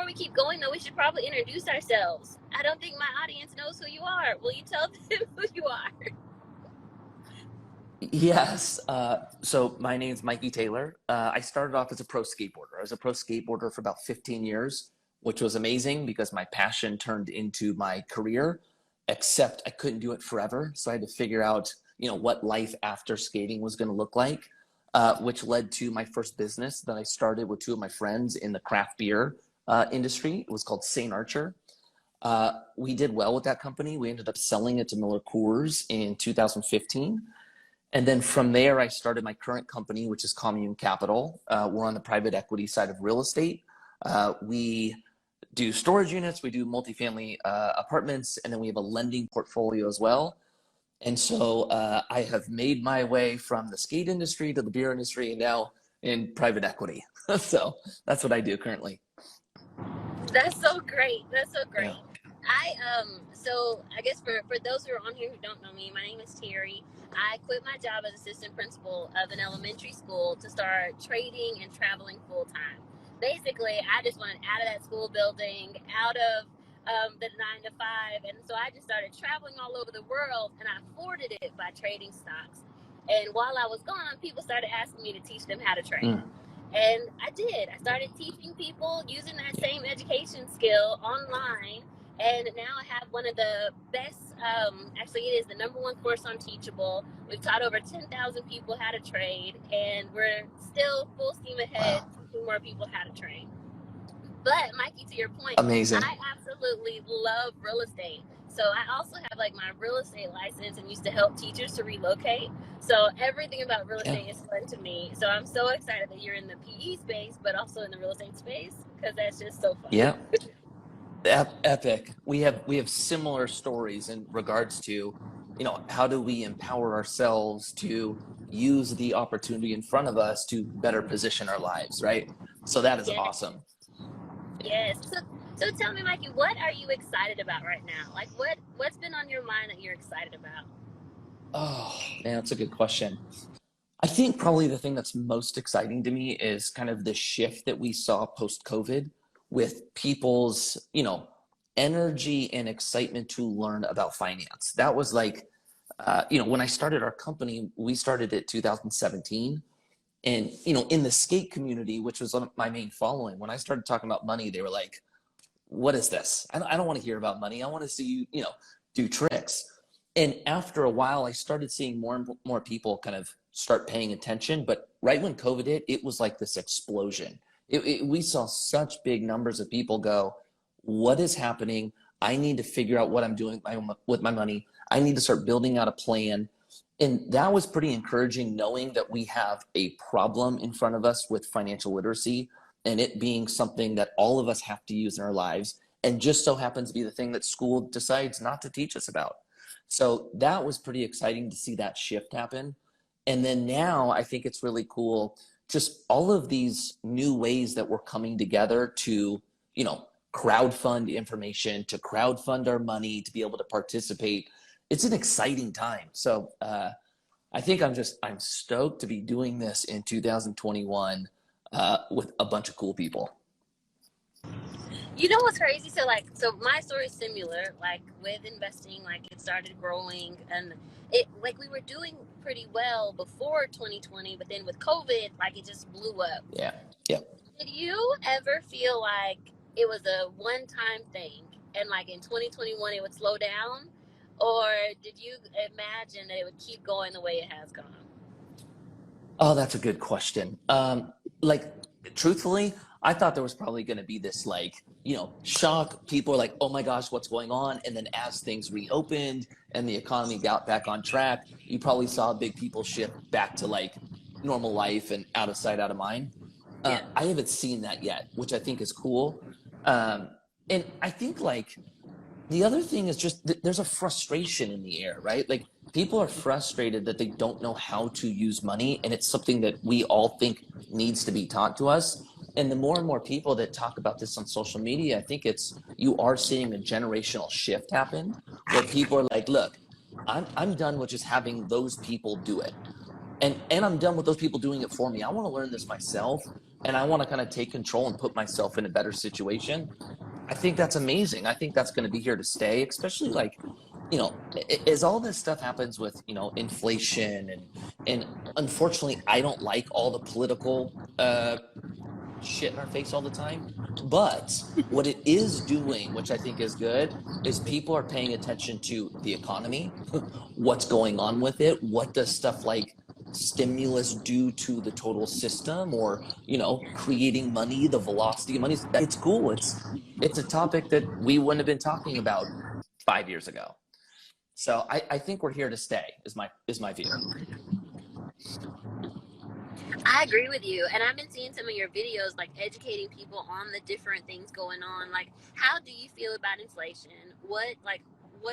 before we keep going, though, we should probably introduce ourselves. I don't think my audience knows who you are. Will you tell them who you are? Yes. So my name's Mikey Taylor. I started off as a pro skateboarder. I was a pro skateboarder for about 15 years, which was amazing because my passion turned into my career, except I couldn't do it forever. So I had to figure out, what life after skating was going to look like, which led to my first business that I started with two of my friends in the craft beer industry. It was called St. Archer. We did well with that company. We ended up selling it to Miller Coors in 2015. And then from there, I started my current company, which is Commune Capital. We're on the private equity side of real estate. We do storage units, we do multifamily apartments, and then we have a lending portfolio as well. And so I have made my way from the skate industry to the beer industry and now in private equity. So that's what I do currently. That's so great. That's so great. Yeah. So I guess for those who are on here who don't know me, my name is Teri. I quit my job as assistant principal of an elementary school to start trading and traveling full time. Basically, I just wanted out of that school building, out of the 9 to 5, and so I just started traveling all over the world, and I afforded it by trading stocks. And while I was gone, people started asking me to teach them how to trade. And I did. I started teaching people using that same education skill online. And now I have one of the best, actually it is the #1 course on Teachable. We've taught over 10,000 people how to trade, and we're still full steam ahead teaching more people how to trade. But Mikey, to your point, Amazing. I absolutely love real estate. So I also have like my real estate license and used to help teachers to relocate. So everything about real estate is fun to me. So I'm so excited that you're in the PE space, but also in the real estate space, because that's just so fun. Yeah. Epic. We have similar stories in regards to, how do we empower ourselves to use the opportunity in front of us to better position our lives, right? So that is awesome. Yes. So tell me, Mikey, what are you excited about right now? Like what's been on your mind that you're excited about? Oh, man, that's a good question. I think probably the thing that's most exciting to me is kind of the shift that we saw post-COVID with people's, energy and excitement to learn about finance. That was like, when I started our company, we started it 2017. And, in the skate community, which was my main following, when I started talking about money, they were like, what is this? I don't want to hear about money. I want to see you, do tricks. And after a while, I started seeing more and more people kind of start paying attention. But right when COVID hit, it was like this explosion. We saw such big numbers of people go, what is happening? I need to figure out what I'm doing with my money. I need to start building out a plan. And that was pretty encouraging, knowing that we have a problem in front of us with financial literacy, and it being something that all of us have to use in our lives, and just so happens to be the thing that school decides not to teach us about. So that was pretty exciting to see that shift happen. And then now I think it's really cool, just all of these new ways that we're coming together to, crowdfund information, to crowdfund our money, to be able to participate. It's an exciting time. So I think I'm stoked to be doing this in 2021 with a bunch of cool people. You know what's crazy? So my story is similar, like with investing, like it started growing, and we were doing pretty well before 2020, but then with COVID, like it just blew up. Yeah. Did you ever feel like it was a one-time thing and like in 2021 it would slow down? Or did you imagine that it would keep going the way it has gone? Oh, that's a good question. Truthfully, I thought there was probably going to be this shock. People are like, oh my gosh, what's going on? And then as things reopened and the economy got back on track, you probably saw big people shift back to normal life and out of sight, out of mind. I haven't seen that yet, which I think is cool. And I think the other thing is just there's a frustration in the air, right? Like people are frustrated that they don't know how to use money, and it's something that we all think needs to be taught to us. And the more and more people that talk about this on social media, I think you are seeing a generational shift happen where people are like, look, I'm done with just having those people do it. And I'm done with those people doing it for me. I want to learn this myself. and I want to kind of take control and put myself in a better situation, I think that's amazing. I think that's going to be here to stay, especially like, as all this stuff happens with, inflation and unfortunately, I don't like all the political shit in our face all the time. But what it is doing, which I think is good, is people are paying attention to the economy, what's going on with it, what does stuff like stimulus do to the total system, or creating money, the velocity of money. It's cool. It's a topic that we wouldn't have been talking about 5 years ago. So I think we're here to stay, is my view. I agree with you. And I've been seeing some of your videos, like educating people on the different things going on. Like, how do you feel about inflation? What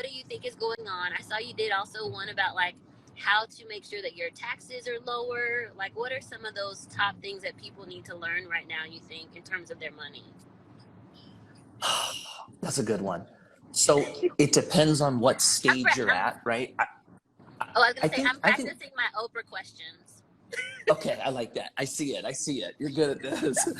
do you think is going on? I saw you did also one about like how to make sure that your taxes are lower. Like, what are some of those top things that people need to learn right now, you think, in terms of their money? That's a good one. So it depends on what stage you're at, right? I was going to say, I'm practicing my Oprah questions. Okay, I like that. I see it. You're good at this.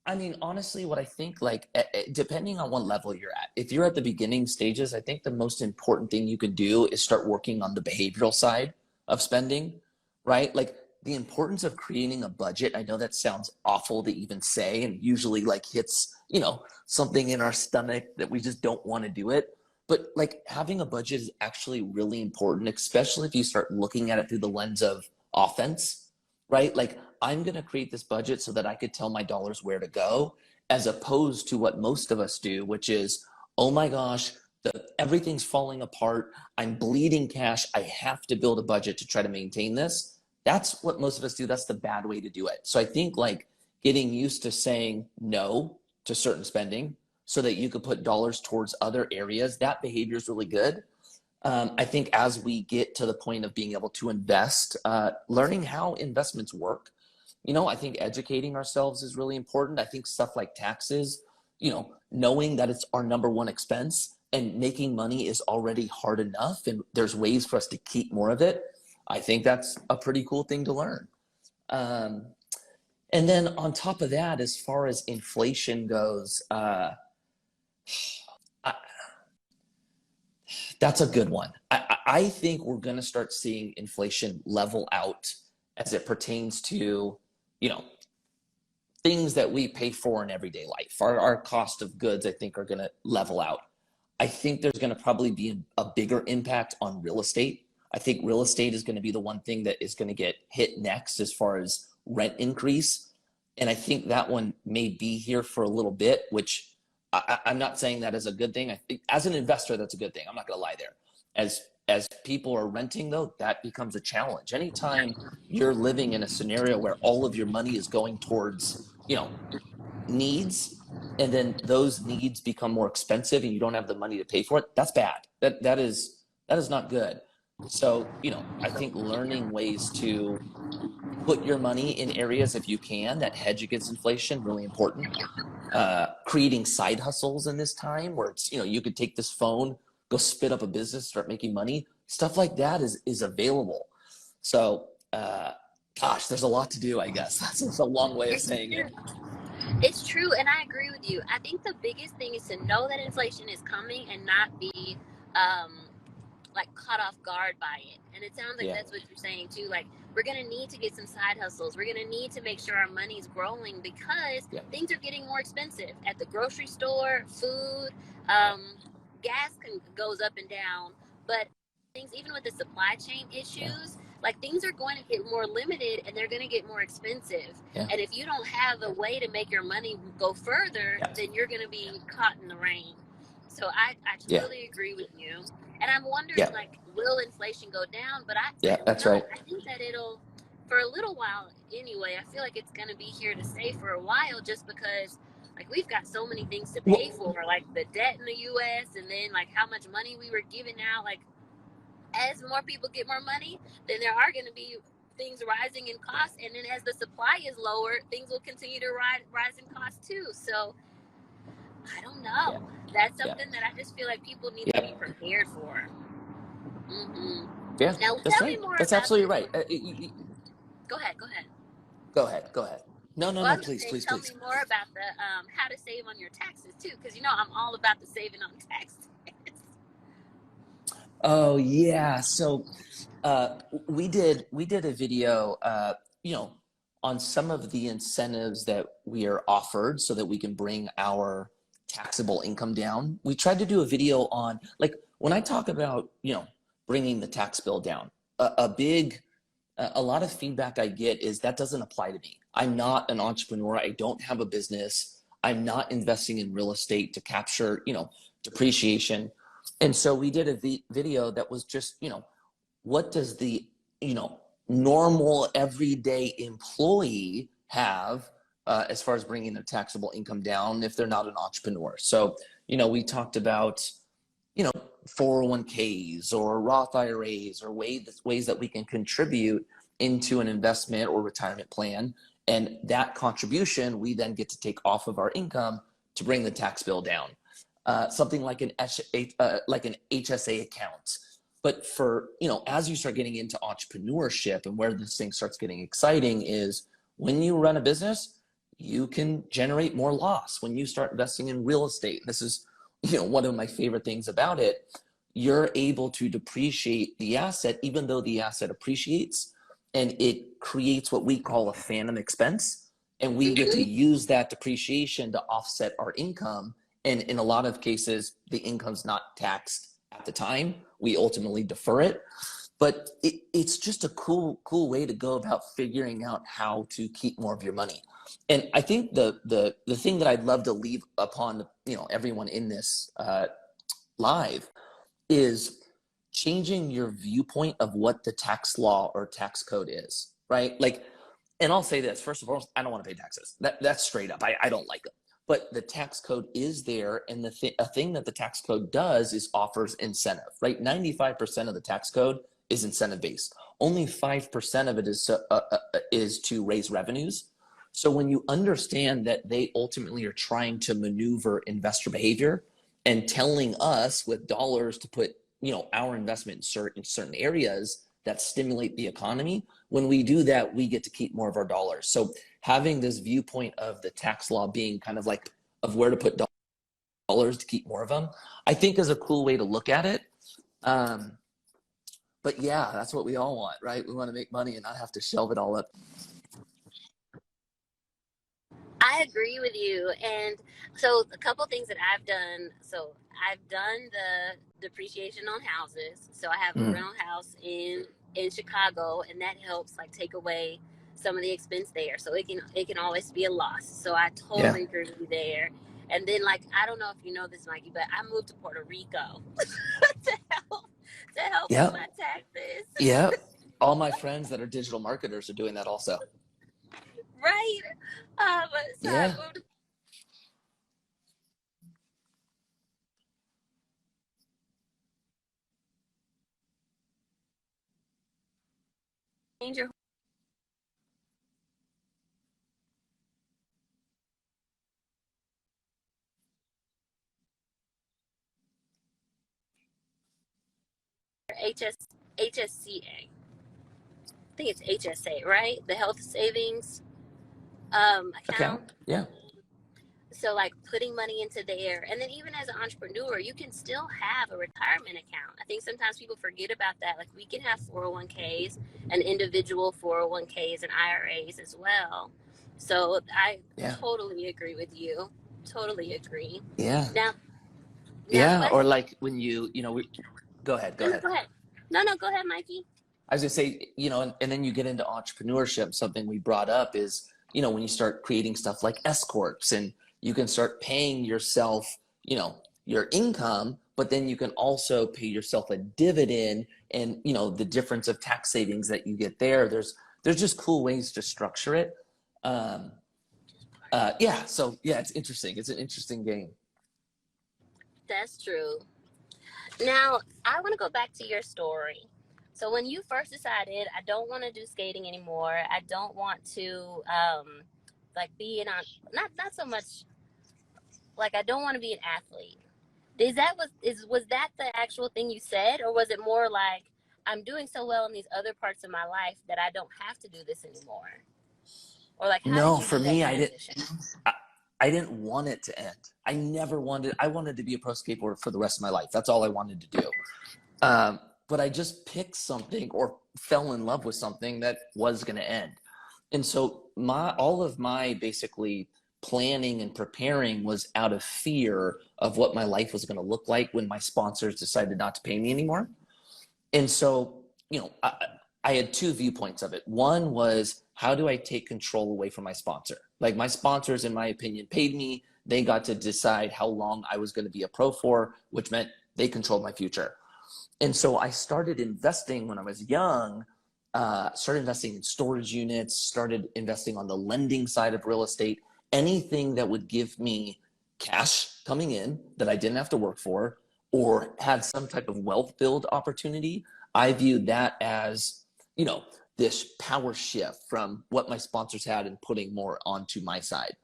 I mean, honestly, what I think, like, depending on what level you're at, if you're at the beginning stages, I think the most important thing you can do is start working on the behavioral side of spending, right? Like, the importance of creating a budget. I know that sounds awful to even say, and usually like hits, something in our stomach that we just don't want to do it. But like having a budget is actually really important, especially if you start looking at it through the lens of offense, right? Like, I'm going to create this budget so that I could tell my dollars where to go, as opposed to what most of us do, which is, oh my gosh, everything's falling apart. I'm bleeding cash. I have to build a budget to try to maintain this. That's what most of us do. That's the bad way to do it. So I think like getting used to saying no to certain spending so that you could put dollars towards other areas, that behavior is really good. I think as we get to the point of being able to invest, learning how investments work, I think educating ourselves is really important. I think stuff like taxes, knowing that it's our number one expense and making money is already hard enough and there's ways for us to keep more of it. I think that's a pretty cool thing to learn. And then on top of that, as far as inflation goes, that's a good one. I think we're going to start seeing inflation level out as it pertains to, things that we pay for in everyday life. Our cost of goods, I think, are going to level out. I think there's going to probably be a bigger impact on real estate. I think real estate is going to be the one thing that is going to get hit next as far as rent increase. And I think that one may be here for a little bit, which I'm not saying that as a good thing. I think as an investor, that's a good thing. I'm not going to lie there. As people are renting, though, that becomes a challenge. Anytime you're living in a scenario where all of your money is going towards, needs, and then those needs become more expensive and you don't have the money to pay for it, that's bad. That is not good. So, I think learning ways to put your money in areas, if you can, that hedge against inflation, really important. Creating side hustles in this time where it's, you could take this phone, go spit up a business, start making money. Stuff like that is available. So, gosh, there's a lot to do, I guess. That's a long way of saying it. It's true, and I agree with you. I think the biggest thing is to know that inflation is coming and not be like caught off guard by it. And it sounds like that's what you're saying too. Like, we're going to need to get some side hustles. We're going to need to make sure our money's growing because things are getting more expensive at the grocery store, food, gas goes up and down. But things, even with the supply chain issues, like things are going to get more limited and they're going to get more expensive. And if you don't have a way to make your money go further, then you're going to be caught in the rain. So I totally agree with you. And I'm wondering, like, will inflation go down? But that's right. I think that it'll, for a little while anyway, I feel like it's going to be here to stay for a while just because, like, we've got so many things to pay for, like the debt in the U.S. and then, like, how much money we were giving out. Like, as more people get more money, then there are going to be things rising in cost. And then as the supply is lower, things will continue to rise in cost too. So I don't know. That's something that I just feel like people need to be prepared for. Yeah, now, that's right. That's absolutely right. Go ahead. Go ahead. Go ahead. No, no, Well, I no. was going Please, to say, please, tell me please. more about the how to save on your taxes too, because I'm all about the saving on taxes. Oh yeah. So we did a video, on some of the incentives that we are offered so that we can bring our taxable income down. We tried to do a video on, like, when I talk about, bringing the tax bill down, a lot of feedback I get is that doesn't apply to me. I'm not an entrepreneur. I don't have a business. I'm not investing in real estate to capture, depreciation. And so we did a video that was just, what does the, you know, normal everyday employee have, as far as bringing their taxable income down if they're not an entrepreneur? So, we talked about, you know, 401ks or Roth IRAs or ways that we can contribute into an investment or retirement plan. And that contribution we then get to take off of our income to bring the tax bill down. Something like an HSA account. But for, as you start getting into entrepreneurship, and where this thing starts getting exciting is when you run a business, you can generate more loss. When you start investing in real estate, this is, one of my favorite things about it, you're able to depreciate the asset even though the asset appreciates, and it creates what we call a phantom expense. And we get to use that depreciation to offset our income. And in a lot of cases, the income's not taxed at the time. We ultimately defer it. But it's just a cool way to go about figuring out how to keep more of your money. And I think the thing that I'd love to leave upon, everyone in this live is changing your viewpoint of what the tax law or tax code is, right? Like, and I'll say this, first of all, I don't want to pay taxes. That's straight up. I don't like them. But the tax code is there, and a thing that the tax code does is offers incentive, right? 95% of the tax code is incentive based. Only 5% of it is to raise revenues. So when you understand that they ultimately are trying to maneuver investor behavior and telling us with dollars to put, our investment in certain areas that stimulate the economy, when we do that, we get to keep more of our dollars. So having this viewpoint of the tax law being kind of like of where to put dollars to keep more of them, I think is a cool way to look at it. But yeah, that's what we all want, right? We want to make money and not have to shelve it all up. I agree with you. And so a couple things that I've done. So I've done the depreciation on houses. So I have a rental house in Chicago, and that helps like take away some of the expense there. So it can always be a loss. So I totally agree with you there. And then, like, I don't know if you know this, Mikey, but I moved to Puerto Rico to help with my taxes. Yeah. All my friends that are digital marketers are doing that also. Right. So I moved. Change your HSCA. I think it's HSA, right? The health savings account. Yeah. So like putting money into there, and then even as an entrepreneur, you can still have a retirement account. I think sometimes people forget about that. Like we can have 401ks and individual 401ks and IRAs as well. So I totally agree with you. Totally agree. Yeah. Now Or like when go ahead. Go ahead. No, go ahead, Mikey. I was gonna say, and then you get into entrepreneurship. Something we brought up is, when you start creating stuff like S corps, and you can start paying yourself, your income, but then you can also pay yourself a dividend, and the difference of tax savings that you get there. There's just cool ways to structure it. So it's interesting. It's an interesting game. That's true. Now, I want to go back to your story. So when you first decided, I don't want to do skating anymore. I don't want to like be an not so much like I don't want to be an athlete. Was that the actual thing you said, or was it more like I'm doing so well in these other parts of my life that I don't have to do this anymore? Or like, how did No, you for do that me, transition? I, I didn't want it to end. I wanted to be a pro skateboarder for the rest of my life. That's all I wanted to do. But I just picked something or fell in love with something that was going to end. And so all of my basically planning and preparing was out of fear of what my life was going to look like when my sponsors decided not to pay me anymore. And so, I had two viewpoints of it. One was, how do I take control away from my sponsor? Like, my sponsors, in my opinion, paid me. They got to decide how long I was going to be a pro for, which meant they controlled my future. And so I started investing when I was young, started investing in storage units, started investing on the lending side of real estate, anything that would give me cash coming in that I didn't have to work for or had some type of wealth build opportunity. I viewed that as, this power shift from what my sponsors had and putting more onto my side.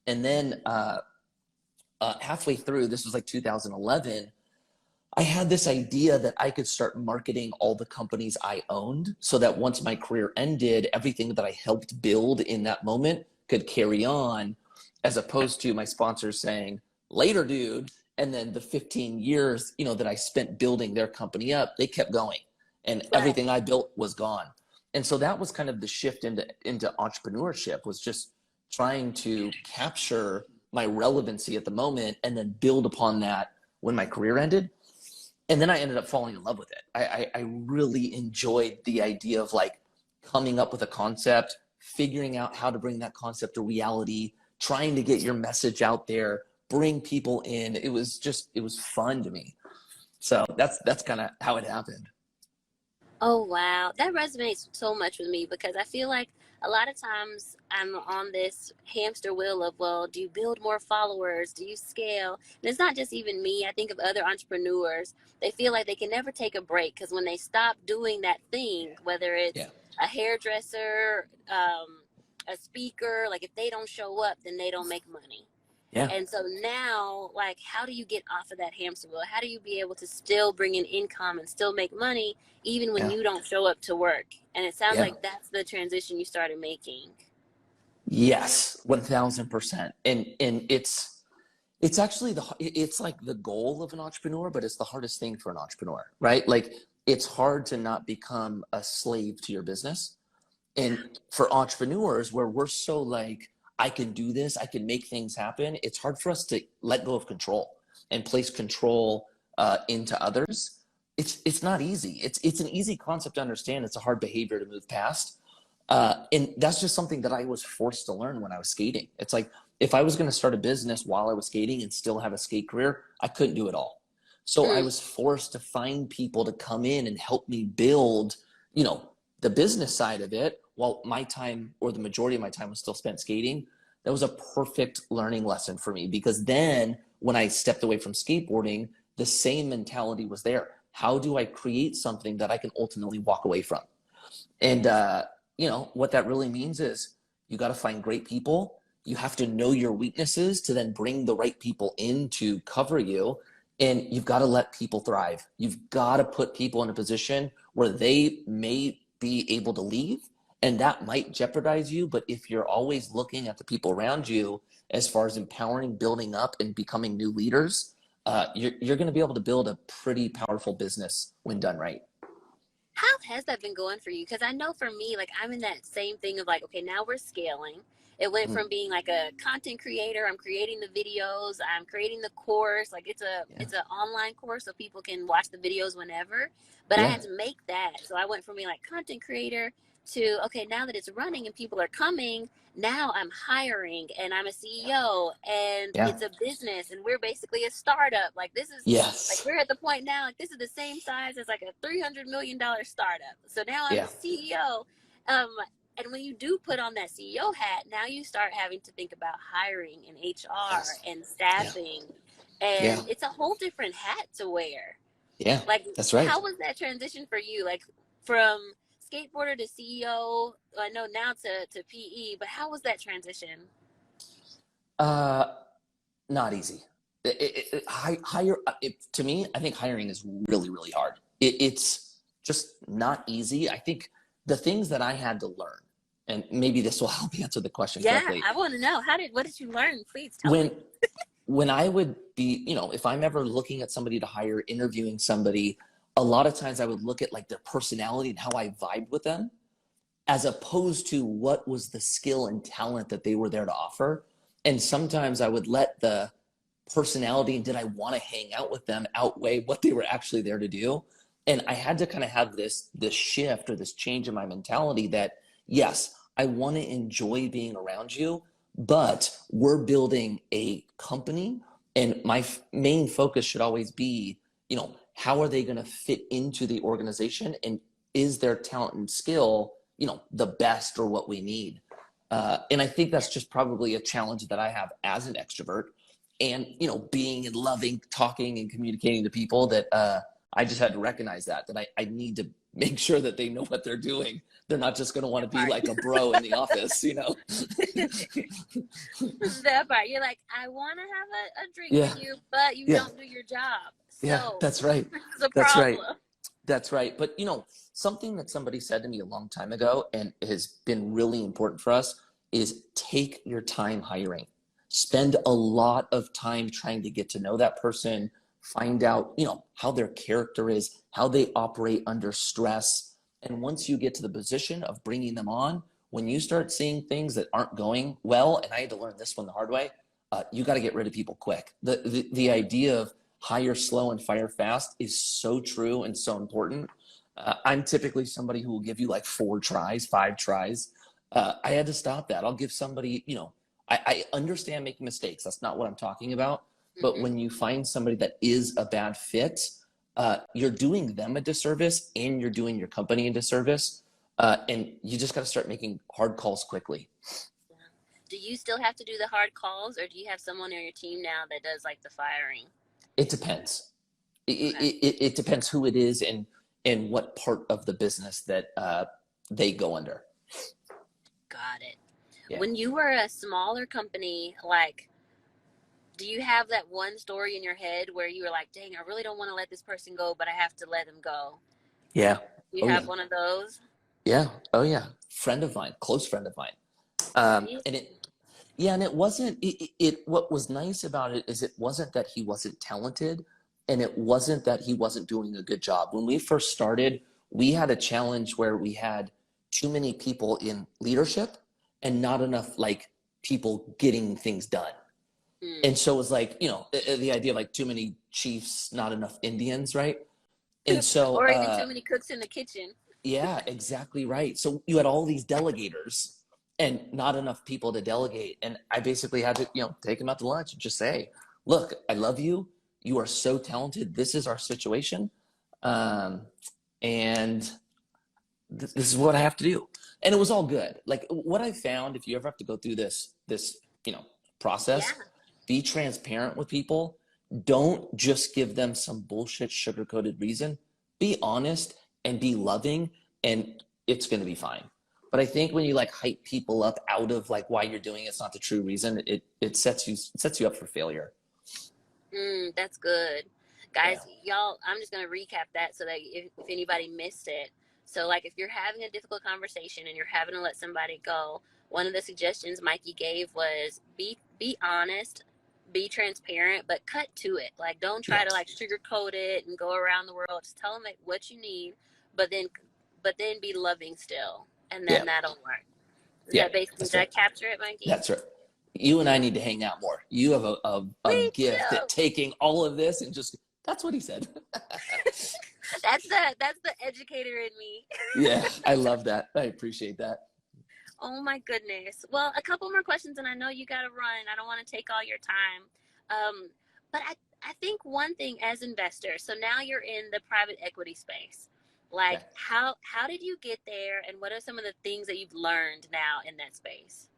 And then halfway through, this was like 2011, I had this idea that I could start marketing all the companies I owned so that once my career ended, everything that I helped build in that moment could carry on, as opposed to my sponsors saying, later, dude. And then the 15 years, that I spent building their company up, they kept going and everything I built was gone. And so that was kind of the shift into entrepreneurship, was just trying to capture my relevancy at the moment and then build upon that when my career ended. And then I ended up falling in love with it. I really enjoyed the idea of like coming up with a concept, figuring out how to bring that concept to reality, trying to get your message out there, bring people in. It was fun to me. So that's kind of how it happened. Oh, wow. That resonates so much with me because I feel like a lot of times I'm on this hamster wheel of, well, do you build more followers? Do you scale? And it's not just even me. I think of other entrepreneurs. They feel like they can never take a break because when they stop doing that thing, whether it's Yeah. a hairdresser, a speaker, like if they don't show up, then they don't make money. Yeah. And so now, like, how do you get off of that hamster wheel? How do you be able to still bring in income and still make money even when Yeah. you don't show up to work? And it sounds Yeah. like that's the transition you started making. Yes, 1000%. And it's actually it's like the goal of an entrepreneur, but it's the hardest thing for an entrepreneur, right? Like, it's hard to not become a slave to your business. And for entrepreneurs, where we're so like, I can do this, I can make things happen, it's hard for us to let go of control and place control into others. It's not easy. It's an easy concept to understand. It's a hard behavior to move past. And that's just something that I was forced to learn when I was skating. It's like, if I was going to start a business while I was skating and still have a skate career, I couldn't do it all. So I Mm. was forced to find people to come in and help me build, the business side of it, while my time, or the majority of my time, was still spent skating. That was a perfect learning lesson for me, because then when I stepped away from skateboarding, the same mentality was there. How do I create something that I can ultimately walk away from? And, what that really means is you got to find great people. You have to know your weaknesses to then bring the right people in to cover you. And you've got to let people thrive. You've got to put people in a position where they may be able to leave, and that might jeopardize you. But if you're always looking at the people around you as far as empowering, building up, and becoming new leaders, you're going to be able to build a pretty powerful business when done right. How has that been going for you? Because I know for me, like, I'm in that same thing of like, okay, now we're scaling. It went Mm, from being like a content creator. I'm creating the videos. I'm creating the course. Like, yeah, it's an online course so people can watch the videos whenever. But I yeah, had to make that. So I went from being like content creator to, okay, now that it's running and people are coming, now I'm hiring and I'm a CEO and yeah. it's a business and we're basically a startup. Like, this is like, Yes. we're at the point now, like, this is the same size as like a $300 million startup. So now I'm Yeah. the CEO. And when you do put on that CEO hat, now you start having to think about hiring and HR Yes. and Yeah. staffing. Yeah. And it's a whole different hat to wear. Yeah. Like, That's right. how was that transition for you? Like, from skateboarder to CEO, I know now to PE, but how was that transition? Uh, Not easy. To me, I think hiring is really, really hard. It's just not easy. I think the things that I had to learn, and maybe this will help you answer the question Yeah, correctly. I want to know, what did you learn? Please tell When me. when I would be, if I'm ever looking at somebody to hire, interviewing somebody, a lot of times I would look at like their personality and how I vibe with them, as opposed to what was the skill and talent that they were there to offer. And sometimes I would let the personality and did I want to hang out with them outweigh what they were actually there to do. And I had to kind of have this shift or this change in my mentality that, yes, I want to enjoy being around you, but we're building a company, and my main focus should always be, how are they going to fit into the organization, and is their talent and skill, the best or what we need. And I think that's just probably a challenge that I have as an extrovert, and being and loving talking and communicating to people, that I just had to recognize that I need to make sure that they know what they're doing. They're not just going to want to be like a bro in the office, That part. You're like, I want to have a drink Yeah. with you, but you Yeah. don't do your job. So Yeah, that's right. it's a That's problem. right. That's right. But something that somebody said to me a long time ago and has been really important for us is take your time hiring. Spend a lot of time trying to get to know that person, find out, how their character is, how they operate under stress. And once you get to the position of bringing them on, when you start seeing things that aren't going well, and I had to learn this one the hard way, you got to get rid of people quick. The idea of hire slow and fire fast is so true and so important. I'm typically somebody who will give you like 4 tries, 5 tries. I had to stop that. I'll give somebody, I understand making mistakes. That's not what I'm talking about. But when you find somebody that is a bad fit, you're doing them a disservice and you're doing your company a disservice. And you just got to start making hard calls quickly. Do you still have to do the hard calls, or do you have someone on your team now that does like the firing? It depends. It depends who it is and what part of the business that they go under. Got it. Yeah. When you were a smaller company, like, do you have that one story in your head where you were like, dang, I really don't want to let this person go, but I have to let them go? Yeah. You have one of those? Yeah. Oh yeah. Friend of mine, close friend of mine. And it wasn't, what was nice about it is it wasn't that he wasn't talented, and it wasn't that he wasn't doing a good job. When we first started, we had a challenge where we had too many people in leadership and not enough like people getting things done. And so it was like, the idea of like too many chiefs, not enough Indians, right? And so, or even too many cooks in the kitchen. Yeah, exactly right. So you had all these delegators and not enough people to delegate. And I basically had to, take them out to lunch and just say, look, I love you. You are so talented. This is our situation. And this is what I have to do. And it was all good. Like what I found, if you ever have to go through this process, be transparent with people. Don't just give them some bullshit sugar-coated reason. Be honest and be loving, and it's going to be fine. But I think when you like hype people up out of like why you're doing it's not the true reason, it sets you up for failure. That's good. Guys, y'all, I'm just going to recap that so that if anybody missed it. So like if you're having a difficult conversation and you're having to let somebody go, one of the suggestions Mikey gave was be honest, be transparent, but cut to it. Like don't try to like sugarcoat it and go around the world. Just tell them like what you need, but then be loving still, and then that'll work. Did I capture it, Mikey? That's right. You and I need to hang out more. You have a gift at taking all of this and just, that's what he said. That's the educator in me. Yeah, I love that. I appreciate that. Oh my goodness. Well, a couple more questions, and I know you got to run. I don't want to take all your time. But I think one thing as investors, so now you're in the private equity space. Like how did you get there, and what are some of the things that you've learned now in that space?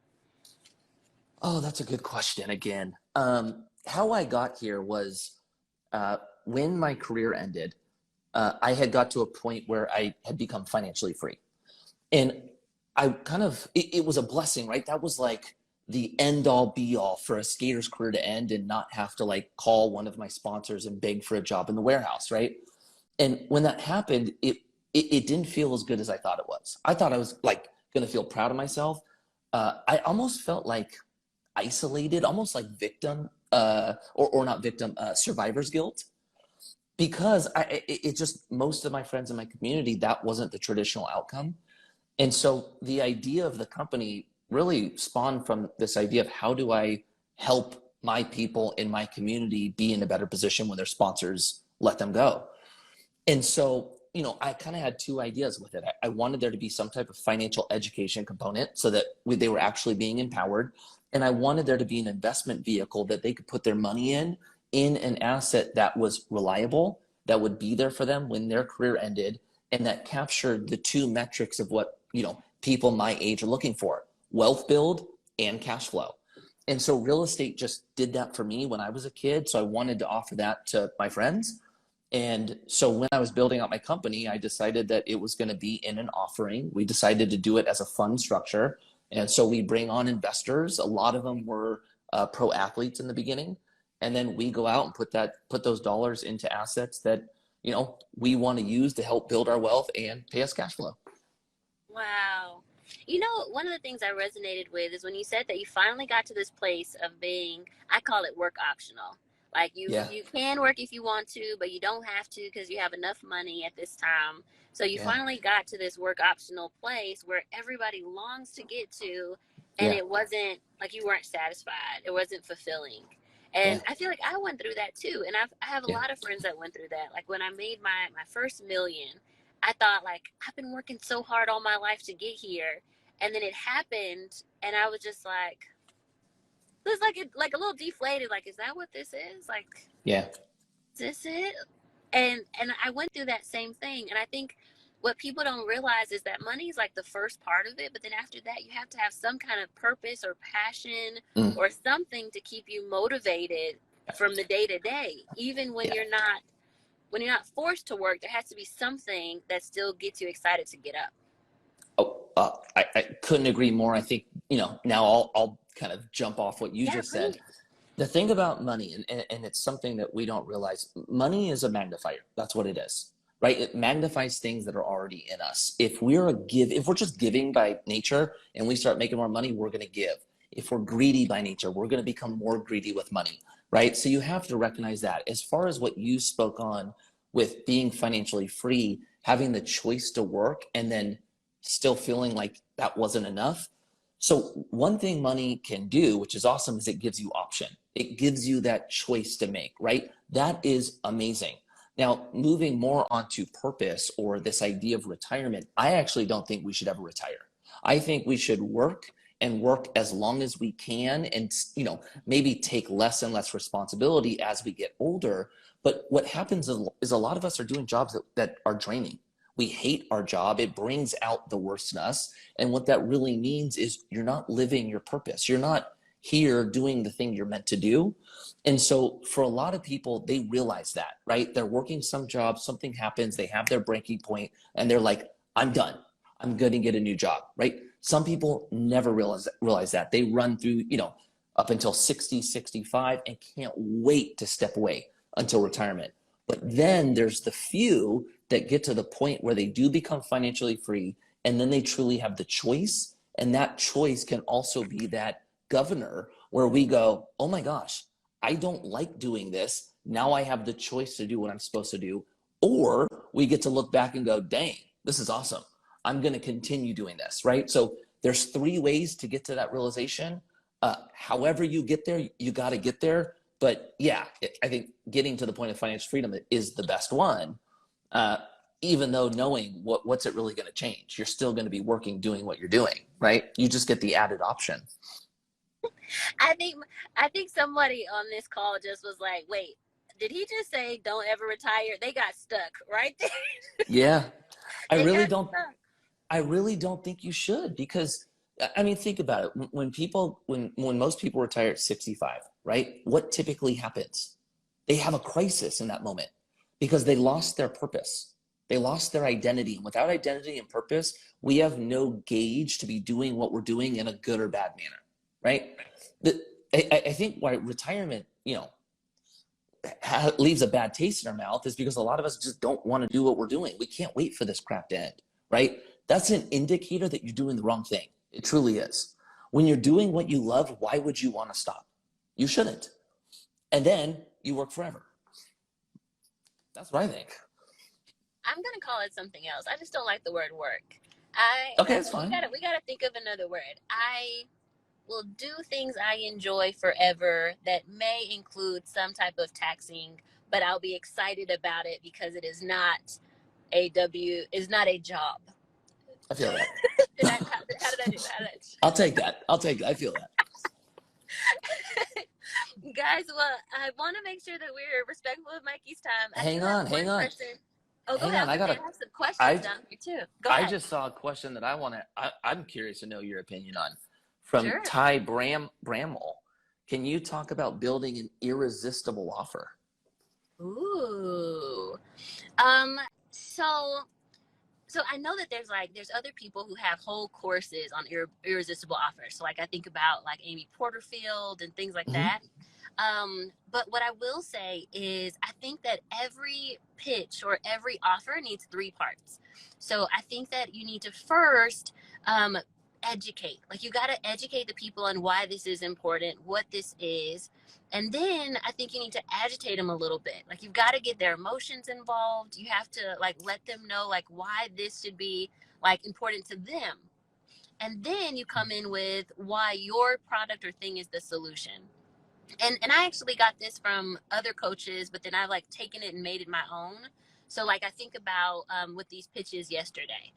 Oh, that's a good question again. How I got here was when my career ended, I had got to a point where I had become financially free. And I kind of, it was a blessing, right? That was like the end all be all for a skater's career to end and not have to like call one of my sponsors and beg for a job in the warehouse, right? And when that happened, it didn't feel as good as I thought it was. I thought I was like going to feel proud of myself. I almost felt like isolated, almost like victim, or not victim, survivor's guilt, because it just, most of my friends in my community, that wasn't the traditional outcome. And so the idea of the company really spawned from this idea of how do I help my people in my community be in a better position when their sponsors let them go. And so, I kind of had two ideas with it. I wanted there to be some type of financial education component so that they were actually being empowered. And I wanted there to be an investment vehicle that they could put their money in an asset that was reliable, that would be there for them when their career ended, and that captured the two metrics of what, people my age are looking for: wealth build and cash flow. And so real estate just did that for me when I was a kid. So I wanted to offer that to my friends. And so when I was building out my company, I decided that it was going to be in an offering. We decided to do it as a fund structure. And so we bring on investors. A lot of them were pro athletes in the beginning. And then we go out and put those dollars into assets that, we want to use to help build our wealth and pay us cash flow. Wow. One of the things I resonated with is when you said that you finally got to this place of being, I call it work optional. Like you can work if you want to, but you don't have to because you have enough money at this time. So you finally got to this work optional place where everybody longs to get to, and it wasn't like you weren't satisfied. It wasn't fulfilling. And I feel like I went through that too. And I have a lot of friends that went through that. Like when I made my first million, I thought, like, I've been working so hard all my life to get here. And then it happened, and I was just like, it was like a little deflated. Like, is that what this is? Like, is this it? And I went through that same thing. And I think what people don't realize is that money is like the first part of it. But then after that, you have to have some kind of purpose or passion or something to keep you motivated from the day to day. Even when you're not forced to work, there has to be something that still gets you excited to get up. I couldn't agree more. I think, now I'll kind of jump off what you just said. The thing about money, and it's something that we don't realize, money is a magnifier. That's what it is, right? It magnifies things that are already in us. If we're just giving by nature and we start making more money, we're going to give. If we're greedy by nature, we're going to become more greedy with money, right? So you have to recognize that. As far as what you spoke on with being financially free, having the choice to work and then still feeling like that wasn't enough. So one thing money can do, which is awesome, is it gives you option. It gives you that choice to make, right? That is amazing. Now, moving more onto purpose or this idea of retirement, I actually don't think we should ever retire. I think we should work and work as long as we can and, maybe take less and less responsibility as we get older. But what happens is a lot of us are doing jobs that are draining. We hate our job. It brings out the worst in us. And what that really means is you're not living your purpose. You're not here doing the thing you're meant to do. And so for a lot of people, they realize that, right? They're working some job, something happens, they have their breaking point, and they're like, I'm done. I'm going to get a new job, right? Some people never realize that. They run through, up until 60, 65 and can't wait to step away until retirement. But then there's the few that get to the point where they do become financially free, and then they truly have the choice. And that choice can also be that governor where we go, oh my gosh, I don't like doing this. Now I have the choice to do what I'm supposed to do. Or we get to look back and go, dang, this is awesome. I'm going to continue doing this, right? So there's 3 ways to get to that realization. However you get there, you got to get there. But yeah, I think getting to the point of financial freedom is the best one. Even though knowing what's it really going to change, you're still going to be working, doing what you're doing, right? You just get the added option. I think somebody on this call just was like, wait, did he just say don't ever retire? They got stuck right there. Yeah. I really don't think you should, because I mean, think about it. When most people retire at 65, right? What typically happens? They have a crisis in that moment because they lost their purpose. They lost their identity. And without identity and purpose, we have no gauge to be doing what we're doing in a good or bad manner, right? I think why retirement, leaves a bad taste in our mouth is because a lot of us just don't want to do what we're doing. We can't wait for this crap to end, right? that's an indicator that you're doing the wrong thing. It truly is. When you're doing what you love, why would you want to stop? You shouldn't. And then you work forever. That's what I think. I'm gonna call it something else. I just don't like the word work. Okay, that's fine. We gotta think of another word. I will do things I enjoy forever that may include some type of taxing, but I'll be excited about it because it is not is not a job. I feel that. How did I do that? I'll take that. I feel that. Guys, well, I want to make sure that we're respectful of Mikey's time. Hang on. Oh, go ahead. I have some questions down here too. Go ahead. I just saw a question that I'm curious to know your opinion on. From Sure. Ty Bramwell. Can you talk about building an irresistible offer? Ooh. So I know that there's other people who have whole courses on irresistible offers. So like I think about like Amy Porterfield and things like that. But what I will say is I think that every pitch or every offer needs 3 parts. So I think that you need to first educate. Like you got to educate the people on why this is important, what this is. And then I think you need to agitate them a little bit. Like you've got to get their emotions involved. You have to like let them know like why this should be like important to them. And then you come in with why your product or thing is the solution. And I actually got this from other coaches, but then I've like taken it and made it my own. So like I think about with these pitches yesterday.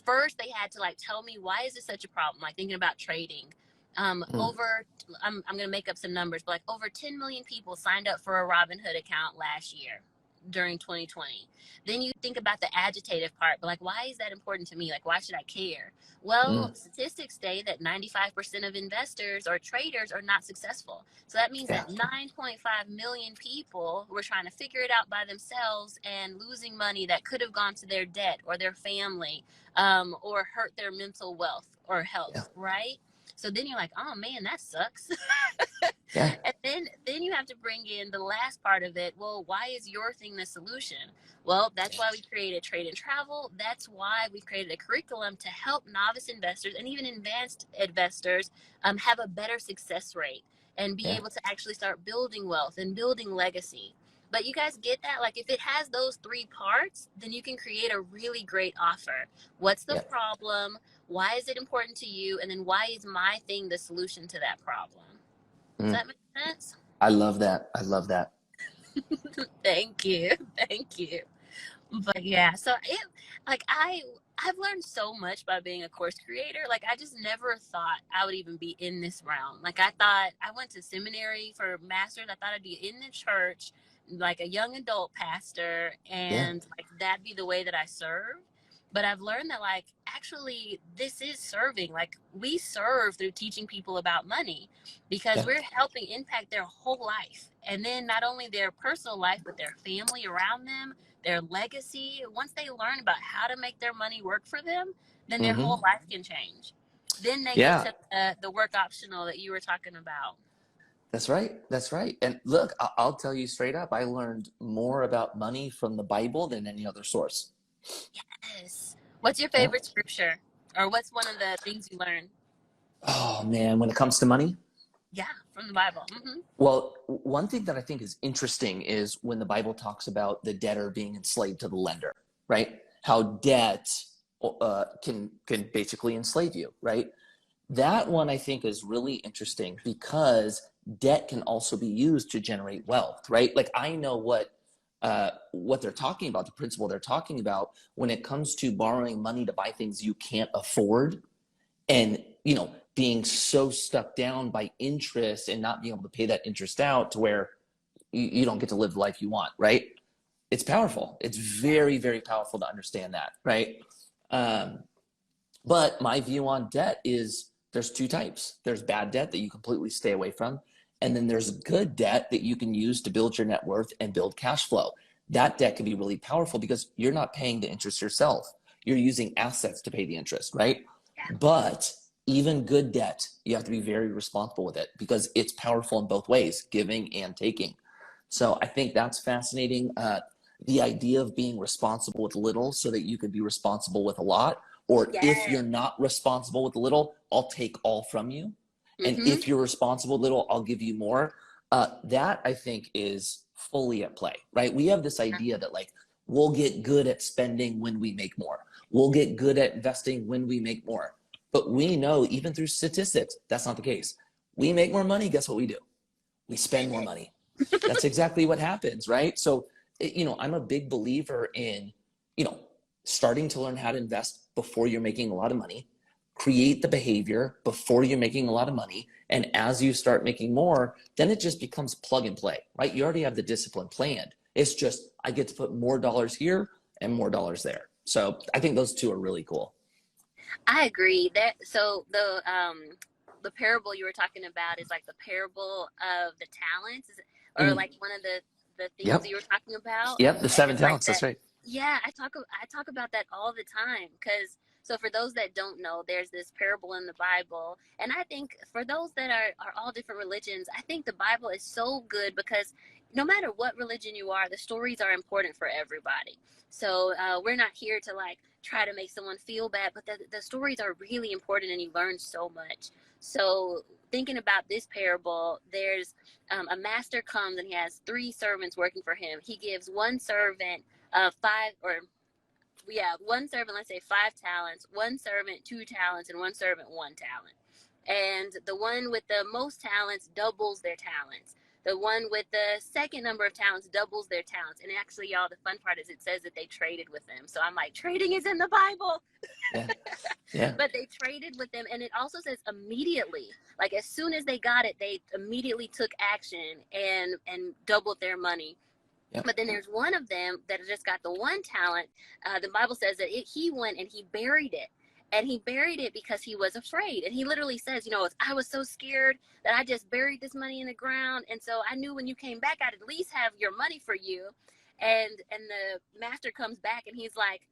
First, they had to like tell me why is this such a problem? Like thinking about trading. I'm going to make up some numbers, but like over 10 million people signed up for a Robinhood account last year during 2020. Then you think about the agitative part, but like, why is that important to me? Like, why should I care? Well, statistics say that 95% of investors or traders are not successful. So that means that 9.5 million people were trying to figure it out by themselves and losing money that could have gone to their debt or their family or hurt their mental wealth or health, right? So then you're like, oh man, that sucks. And then you have to bring in the last part of it. Well, why is your thing the solution? Well, that's why we created Trade and Travel. That's why we've created a curriculum to help novice investors and even advanced investors have a better success rate and be able to actually start building wealth and building legacy. But you guys get that? Like if it has those 3 parts, then you can create a really great offer. What's the problem? Why is it important to you? And then why is my thing the solution to that problem? Does that make sense? I love that. Thank you. But yeah, so I've learned so much by being a course creator. Like I just never thought I would even be in this realm. Like I thought I went to seminary for master's. I thought I'd be in the church, like a young adult pastor, and like that'd be the way that I serve. But I've learned that like actually this is serving. Like we serve through teaching people about money because we're helping impact their whole life. And then not only their personal life, but their family around them, their legacy. Once they learn about how to make their money work for them, then their whole life can change. Then they get to the work optional that you were talking about. That's right. And look, I'll tell you straight up, I learned more about money from the Bible than any other source. Yes. What's your favorite scripture? Or what's one of the things you learned? Oh man, when it comes to money? Yeah, from the Bible. Well, one thing that I think is interesting is when the Bible talks about the debtor being enslaved to the lender, right? How debt can basically enslave you, right? That one I think is really interesting because debt can also be used to generate wealth, right? Like I know what they're talking about, the principle they're talking about when it comes to borrowing money to buy things you can't afford and, being so stuck down by interest and not being able to pay that interest out to where you don't get to live the life you want, right? It's powerful. It's very, very powerful to understand that, right? But my view on debt is there's 2 types. There's bad debt that you completely stay away from. And then there's good debt that you can use to build your net worth and build cash flow. That debt can be really powerful because you're not paying the interest yourself. You're using assets to pay the interest, right? But even good debt, you have to be very responsible with it because it's powerful in both ways, giving and taking. So I think that's fascinating. The idea of being responsible with little so that you could be responsible with a lot, Or if Yes. you're not responsible with the little, I'll take all from you. And Mm-hmm. if you're responsible with little, I'll give you more. That I think is fully at play, right? We have this idea that like, we'll get good at spending when we make more. We'll get good at investing when we make more. But we know, even through statistics, that's not the case. We make more money, guess what we do? We spend more money. That's exactly what happens, right? So, I'm a big believer in, starting to learn how to invest before you're making a lot of money, create the behavior before you're making a lot of money. And as you start making more, then it just becomes plug and play, right? You already have the discipline planned. It's just, I get to put more dollars here and more dollars there. So I think those two are really cool. I agree that. So the parable you were talking about is like the parable of the talents, or Mm. like one of the things Yep. you were talking about. Yep. The And 7 it's like talents. that. That's right. Yeah, I talk about that all the time, because so for those that don't know, there's this parable in the Bible, and I think for those that are all different religions, I think the Bible is so good because no matter what religion you are, the stories are important for everybody. So we're not here to like try to make someone feel bad, but the stories are really important, and you learn so much. So thinking about this parable, there's a master comes and he has 3 servants working for him. He gives one servant five, or yeah, one servant, let's say 5 talents, one servant 2 talents, and one servant 1 talent. And the one with the most talents doubles their talents. The one with the second number of talents doubles their talents. And actually, y'all, the fun part is it says that they traded with them. So I'm like, trading is in the Bible. Yeah. Yeah. But they traded with them, and it also says immediately, like as soon as they got it, they immediately took action and doubled their money. Yep. But then there's one of them that just got the 1 talent. The Bible says that he went and he buried it. And he buried it because he was afraid. And he literally says, I was so scared that I just buried this money in the ground. And so I knew when you came back, I'd at least have your money for you. And the master comes back and he's like,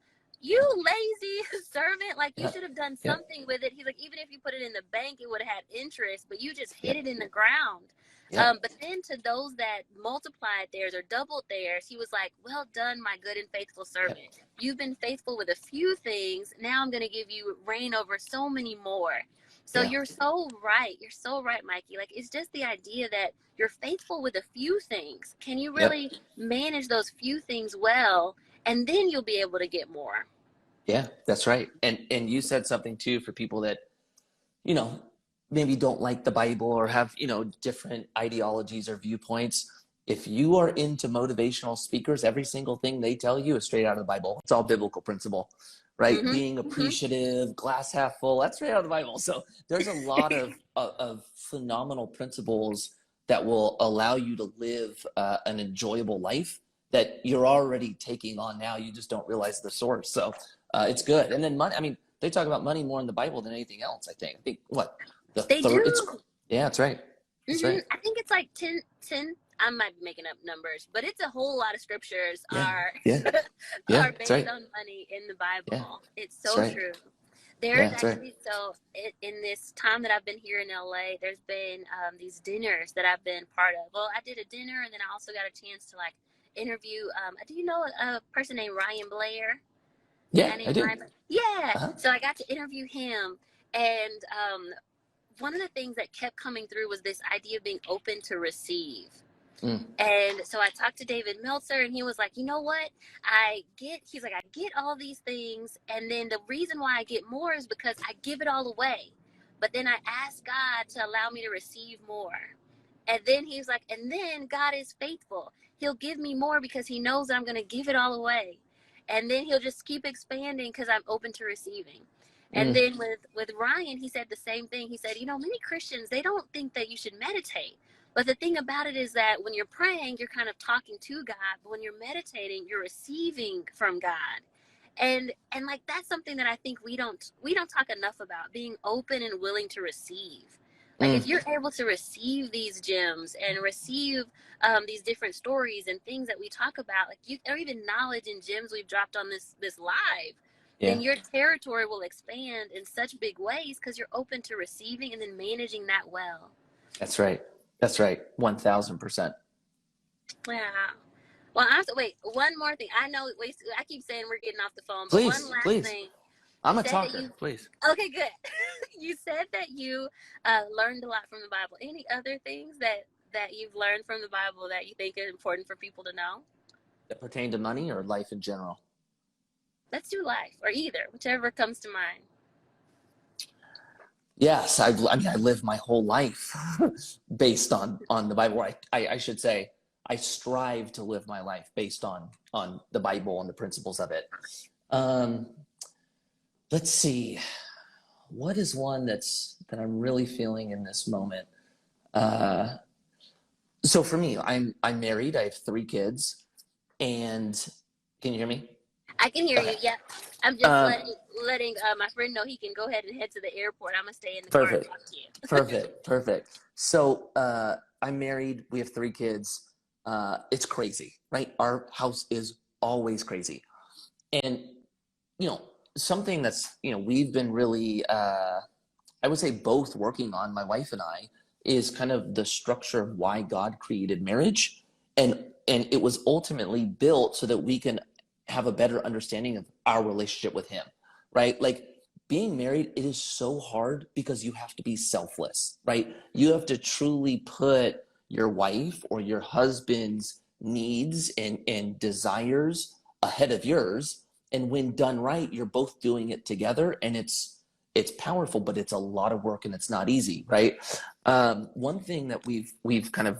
you lazy servant, like you Yep. should have done Yep. something with it. He's like, even if you put it in the bank, it would have had interest, but you just hid Yep. it in the ground. Yep. But then to those that multiplied theirs or doubled theirs, he was like, well done, my good and faithful servant. Yep. You've been faithful with a few things. Now I'm going to give you reign over so many more. So Yeah. you're so right. You're so right, Mikey. Like, it's just the idea that you're faithful with a few things. Can you really manage those few things well? And then you'll be able to get more. Yeah, that's right. And you said something too for people that, maybe don't like the Bible or have, different ideologies or viewpoints. If you are into motivational speakers, every single thing they tell you is straight out of the Bible. It's all biblical principle, right? Mm-hmm. Being appreciative, glass half full, that's straight out of the Bible. So there's a lot of phenomenal principles that will allow you to live an enjoyable life that you're already taking on now. You just don't realize the source. So it's good. And then money, I mean, they talk about money more in the Bible than anything else, I think. What? They do. Yeah, that's right. That's right. I think it's like 10. I might be making up numbers, but it's a whole lot of scriptures are based on money in the Bible. Yeah. It's so true. There's actually, so in this time that I've been here in LA, there's been these dinners that I've been part of. Well, I did a dinner, and then I also got a chance to like interview. Do you know a person named Ryan Blair? Yeah, I do. Yeah. So I got to interview him, and one of the things that kept coming through was this idea of being open to receive. And so I talked to David Meltzer, and he was like, you know what? I get all these things. And then the reason why I get more is because I give it all away. But then I ask God to allow me to receive more. And then he's like, and then God is faithful. He'll give me more because he knows that I'm going to give it all away. And then he'll just keep expanding because I'm open to receiving. And then with Ryan, he said the same thing. He said, many Christians, they don't think that you should meditate. But the thing about it is that when you're praying, you're kind of talking to God. But when you're meditating, you're receiving from God. And like, that's something that I think we don't talk enough about, being open and willing to receive. Like, if you're able to receive these gems and receive these different stories and things that we talk about, like or even knowledge and gems we've dropped on this live, then your territory will expand in such big ways because you're open to receiving and then managing that well. That's right. That's right. 1000%. Wow. Well, wait, one more thing. I know, I keep saying we're getting off the phone, but Please, one last please. thing. You I'm a said that talker, you, please. okay, good. You said that you learned a lot from the Bible. Any other things that you've learned from the Bible that you think are important for people to know? That pertain to money or life in general? Let's do life or either, whichever comes to mind. Yes, I mean, I live my whole life based on the Bible. I should say I strive to live my life based on the Bible and the principles of it. Um, let's see, what is one that I'm really feeling in this moment? Uh, so for me, I'm married. I have 3 kids, and can you hear me? I can hear you. Okay. Yeah, I'm just Um, letting my friend know he can go ahead and head to the airport. I'm gonna stay in the car and Perfect. talk to you. Perfect. So I'm married. We have 3 kids. It's crazy, right? Our house is always crazy. And, you know, something that's, we've been really, I would say both working on, my wife and I, is kind of the structure of why God created marriage. And it was ultimately built so that we can have a better understanding of our relationship with him, right? Like being married, it is so hard because you have to be selfless, right? You have to truly put your wife or your husband's needs and desires ahead of yours. And when done right, you're both doing it together, and it's powerful, but it's a lot of work and it's not easy, right? One thing that we've kind of,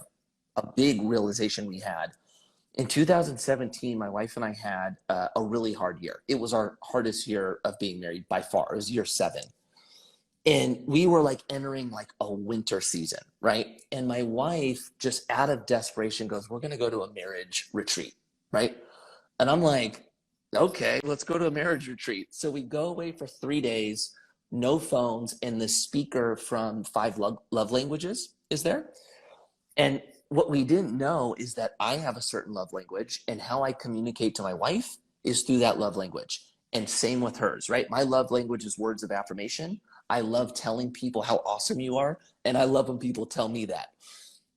a big realization we had in 2017, my wife and I had a really hard year. It was our hardest year of being married by far. It was year 7. And we were like entering like a winter season, right? And my wife, just out of desperation, goes, "We're going to go to a marriage retreat," right? And I'm like, "Okay, let's go to a marriage retreat." So we go away for 3 days, no phones, and the speaker from 5 love languages is there. And what we didn't know is that I have a certain love language, and how I communicate to my wife is through that love language. And same with hers, right? My love language is words of affirmation. I love telling people how awesome you are, and I love when people tell me that.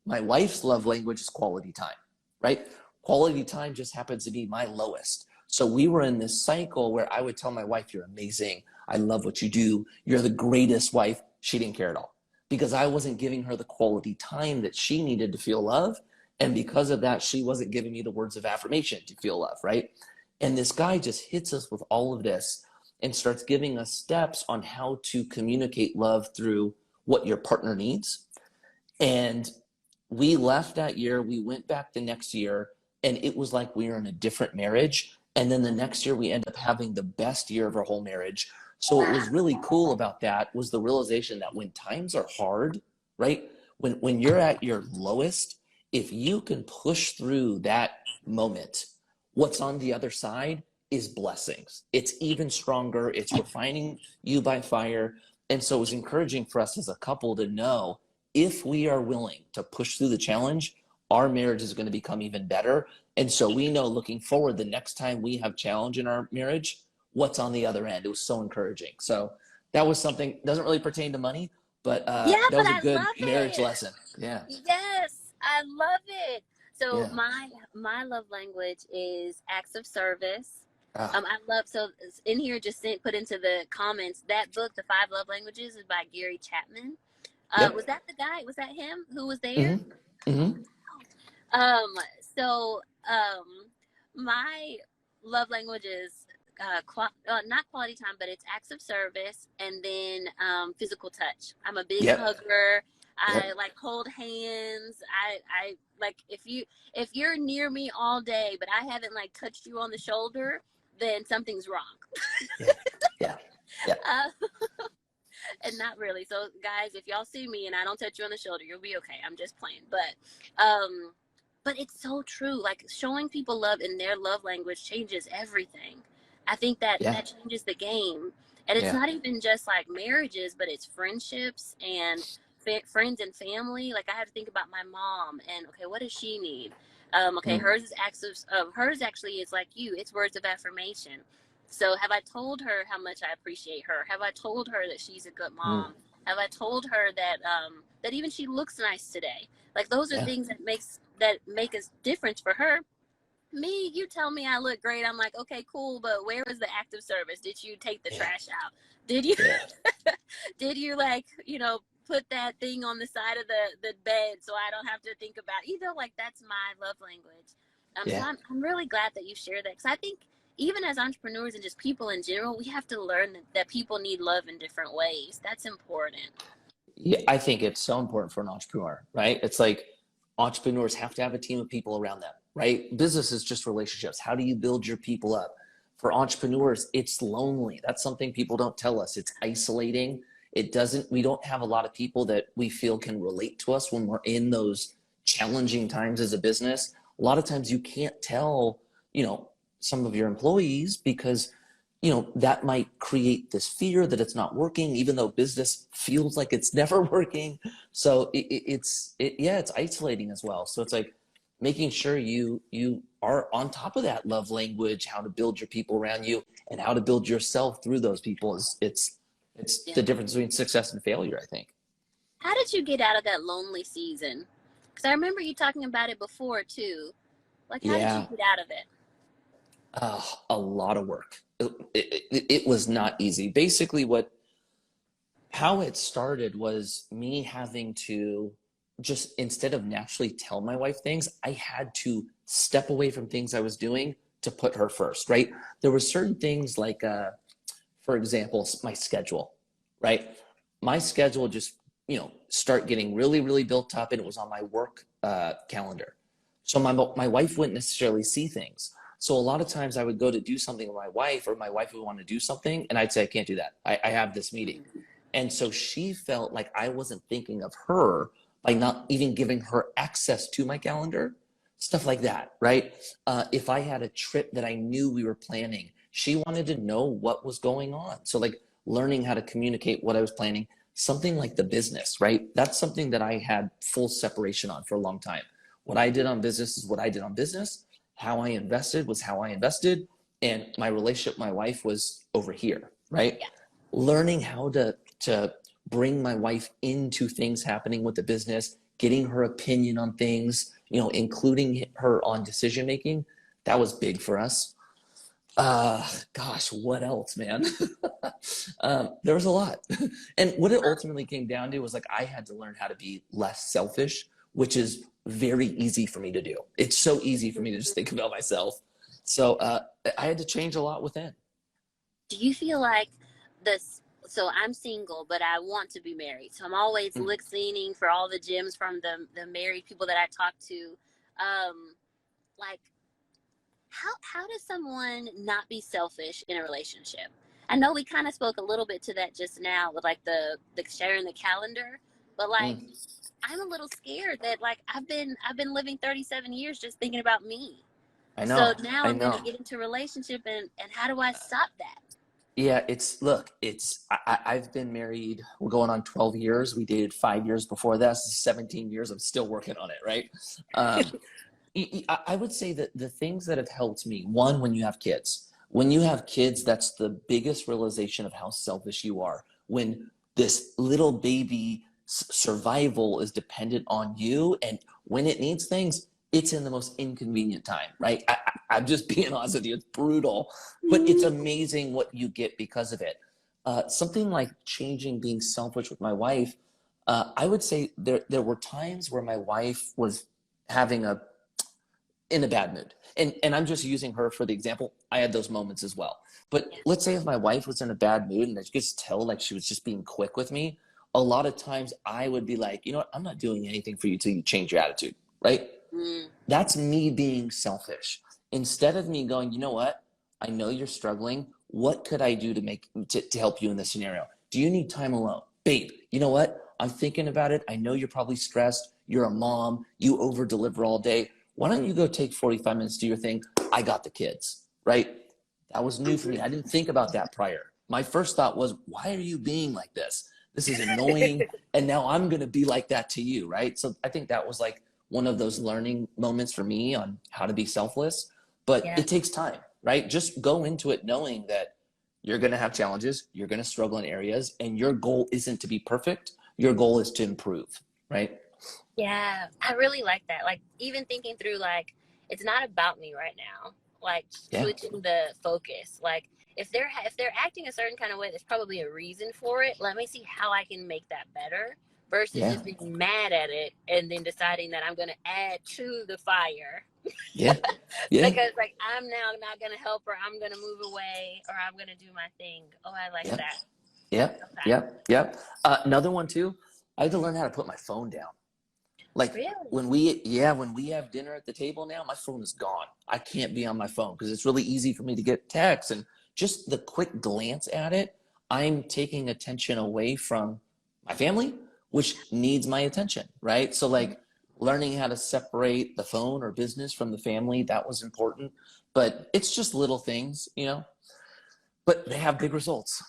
My wife's love language is quality time, right? Quality time just happens to be my lowest. So we were in this cycle where I would tell my wife, "You're amazing. I love what you do. You're the greatest wife." She didn't care at all because I wasn't giving her the quality time that she needed to feel love. And because of that, she wasn't giving me the words of affirmation to feel love, right? And this guy just hits us with all of this and starts giving us steps on how to communicate love through what your partner needs. And we left that year, we went back the next year, and it was like we were in a different marriage. And then the next year we ended up having the best year of our whole marriage. So what was really cool about that was the realization that when times are hard, right? When you're at your lowest, if you can push through that moment, what's on the other side is blessings. It's even stronger. It's refining you by fire. And so it was encouraging for us as a couple to know, if we are willing to push through the challenge, our marriage is going to become even better. And so we know, looking forward, the next time we have challenge in our marriage, what's on the other end. It was so encouraging. So that was something, doesn't really pertain to money, but Yeah, that but was a I good love marriage it. lesson. Yeah. Yes, I love it. So Yeah. my love language is acts of service. Ah, I love, so in here, just put into the comments that book, The 5 Love Languages, is by Gary Chapman. Was yep. that the guy? Was that him who was there? Mm-hmm. Mm-hmm. Um, so my love language is not quality time, but it's acts of service, and then physical touch. I'm a big Yep. hugger. I Yep. like hold hands. I like, if you're near me all day, but I haven't like touched you on the shoulder, then something's wrong. Yeah. Yeah. Yeah. uh, and not really. So guys, if y'all see me and I don't touch you on the shoulder, you'll be okay. I'm just playing. But it's so true. Like, showing people love in their love language changes everything. I think that Yeah. that changes the game. And it's Yeah. not even just like marriages, but it's friendships and friends and family. Like, I have to think about my mom and, okay, what does she need? Okay, Mm. hers is acts of hers actually is like you. It's words of affirmation. So have I told her how much I appreciate her? Have I told her that she's a good Mm. mom? Have I told her that that even she looks nice today? Like, those are Yeah. things that make a difference for her. Me, you tell me I look great. I'm like, okay, cool, but where was the active service? Did you take the trash out? Did you did you like, put that thing on the side of the bed so I don't have to think about it? Like that's my love language. So I'm really glad that you shared that, because I think even as entrepreneurs and just people in general, we have to learn that people need love in different ways. That's important. Yeah, I think it's so important for an entrepreneur, right? It's like entrepreneurs have to have a team of people around them, right? Business is just relationships. How do you build your people up? For entrepreneurs, it's lonely. That's something people don't tell us. It's isolating. We don't have a lot of people that we feel can relate to us when we're in those challenging times as a business. A lot of times you can't tell, some of your employees because that might create this fear that it's not working, even though business feels like it's never working. So it's isolating as well. So it's like making sure you are on top of that love language, how to build your people around you and how to build yourself through those people. It's the difference between success and failure, I think. How did you get out of that lonely season? Because I remember you talking about it before too. Like, how did you get out of it? A lot of work. It was not easy. Basically, how it started was me having to just, instead of naturally tell my wife things, I had to step away from things I was doing to put her first, right? There were certain things like, for example, my schedule, right? My schedule just, start getting really, really built up, and it was on my work calendar. So my wife wouldn't necessarily see things. So a lot of times I would go to do something with my wife, or my wife would want to do something, and I'd say, I can't do that. I have this meeting. And so she felt like I wasn't thinking of her by not even giving her access to my calendar, stuff like that, right? If I had a trip that I knew we were planning, she wanted to know what was going on. So like learning how to communicate what I was planning, something like the business, right? That's something that I had full separation on for a long time. What I did on business is what I did on business. How I invested was how I invested, and my relationship with my wife was over here, right? Yeah. Learning how to bring my wife into things happening with the business, getting her opinion on things, including her on decision making, that was big for us. Gosh, what else, man? There was a lot. And what it ultimately came down to was like I had to learn how to be less selfish, which is very easy for me to do. It's so easy for me to just think about myself. So I had to change a lot within. Do you feel like this? So I'm single, but I want to be married. So I'm always listening for all the gems from the married people that I talk to. Like, how does someone not be selfish in a relationship? I know we kind of spoke a little bit to that just now with like the sharing the calendar, but like I'm a little scared that like I've been living 37 years just thinking about me. I So know. now I'm going to get into a relationship, and how do I stop that? Yeah, I've been married, we're going on 12 years. We dated 5 years before that, so 17 years. I'm still working on it, right? I would say that the things that have helped me, one, when you have kids, that's the biggest realization of how selfish you are. When this little baby survival is dependent on you, and when it needs things, it's in the most inconvenient time, right? I'm just being honest with you. It's brutal, but it's amazing what you get because of it. Something like changing being selfish with my wife, I would say there were times where my wife was having in a bad mood. And I'm just using her for the example. I had those moments as well. But let's say if my wife was in a bad mood and I could just tell like she was just being quick with me, a lot of times I would be like, you know what, I'm not doing anything for you till you change your attitude, right? That's me being selfish. Instead of me going, you know what, I know you're struggling. What could I do to help you in this scenario? Do you need time alone? Babe, you know what? I'm thinking about it. I know you're probably stressed. You're a mom. You over deliver all day. Why don't you go take 45 minutes, do your thing? I got the kids, right? That was new for me. I didn't think about that prior. My first thought was, why are you being like this? This is annoying. And now I'm going to be like that to you, right? So I think that was like one of those learning moments for me on how to be selfless. But it takes time, right? Just go into it knowing that you're going to have challenges. You're going to struggle in areas. And your goal isn't to be perfect. Your goal is to improve, right? Yeah, I really like that. Like even thinking through like it's not about me right now. Like Yeah. switching the focus. Like if they're acting a certain kind of way, there's probably a reason for it. Let me see how I can make that better versus Yeah. just being mad at it and then deciding that I'm going to add to the fire. Yeah. Yeah. Because like I'm now not going to help her. I'm going to move away or I'm going to do my thing. Oh, I like Yep. that. Yep. Okay. Yep. Yep. Another one too. I had to learn how to put my phone down. Like Really? when we have dinner at the table now, my phone is gone. I can't be on my phone because it's really easy for me to get texts and just the quick glance at it. I'm taking attention away from my family, which needs my attention, right? So like learning how to separate the phone or business from the family, that was important. But it's just little things, but they have big results.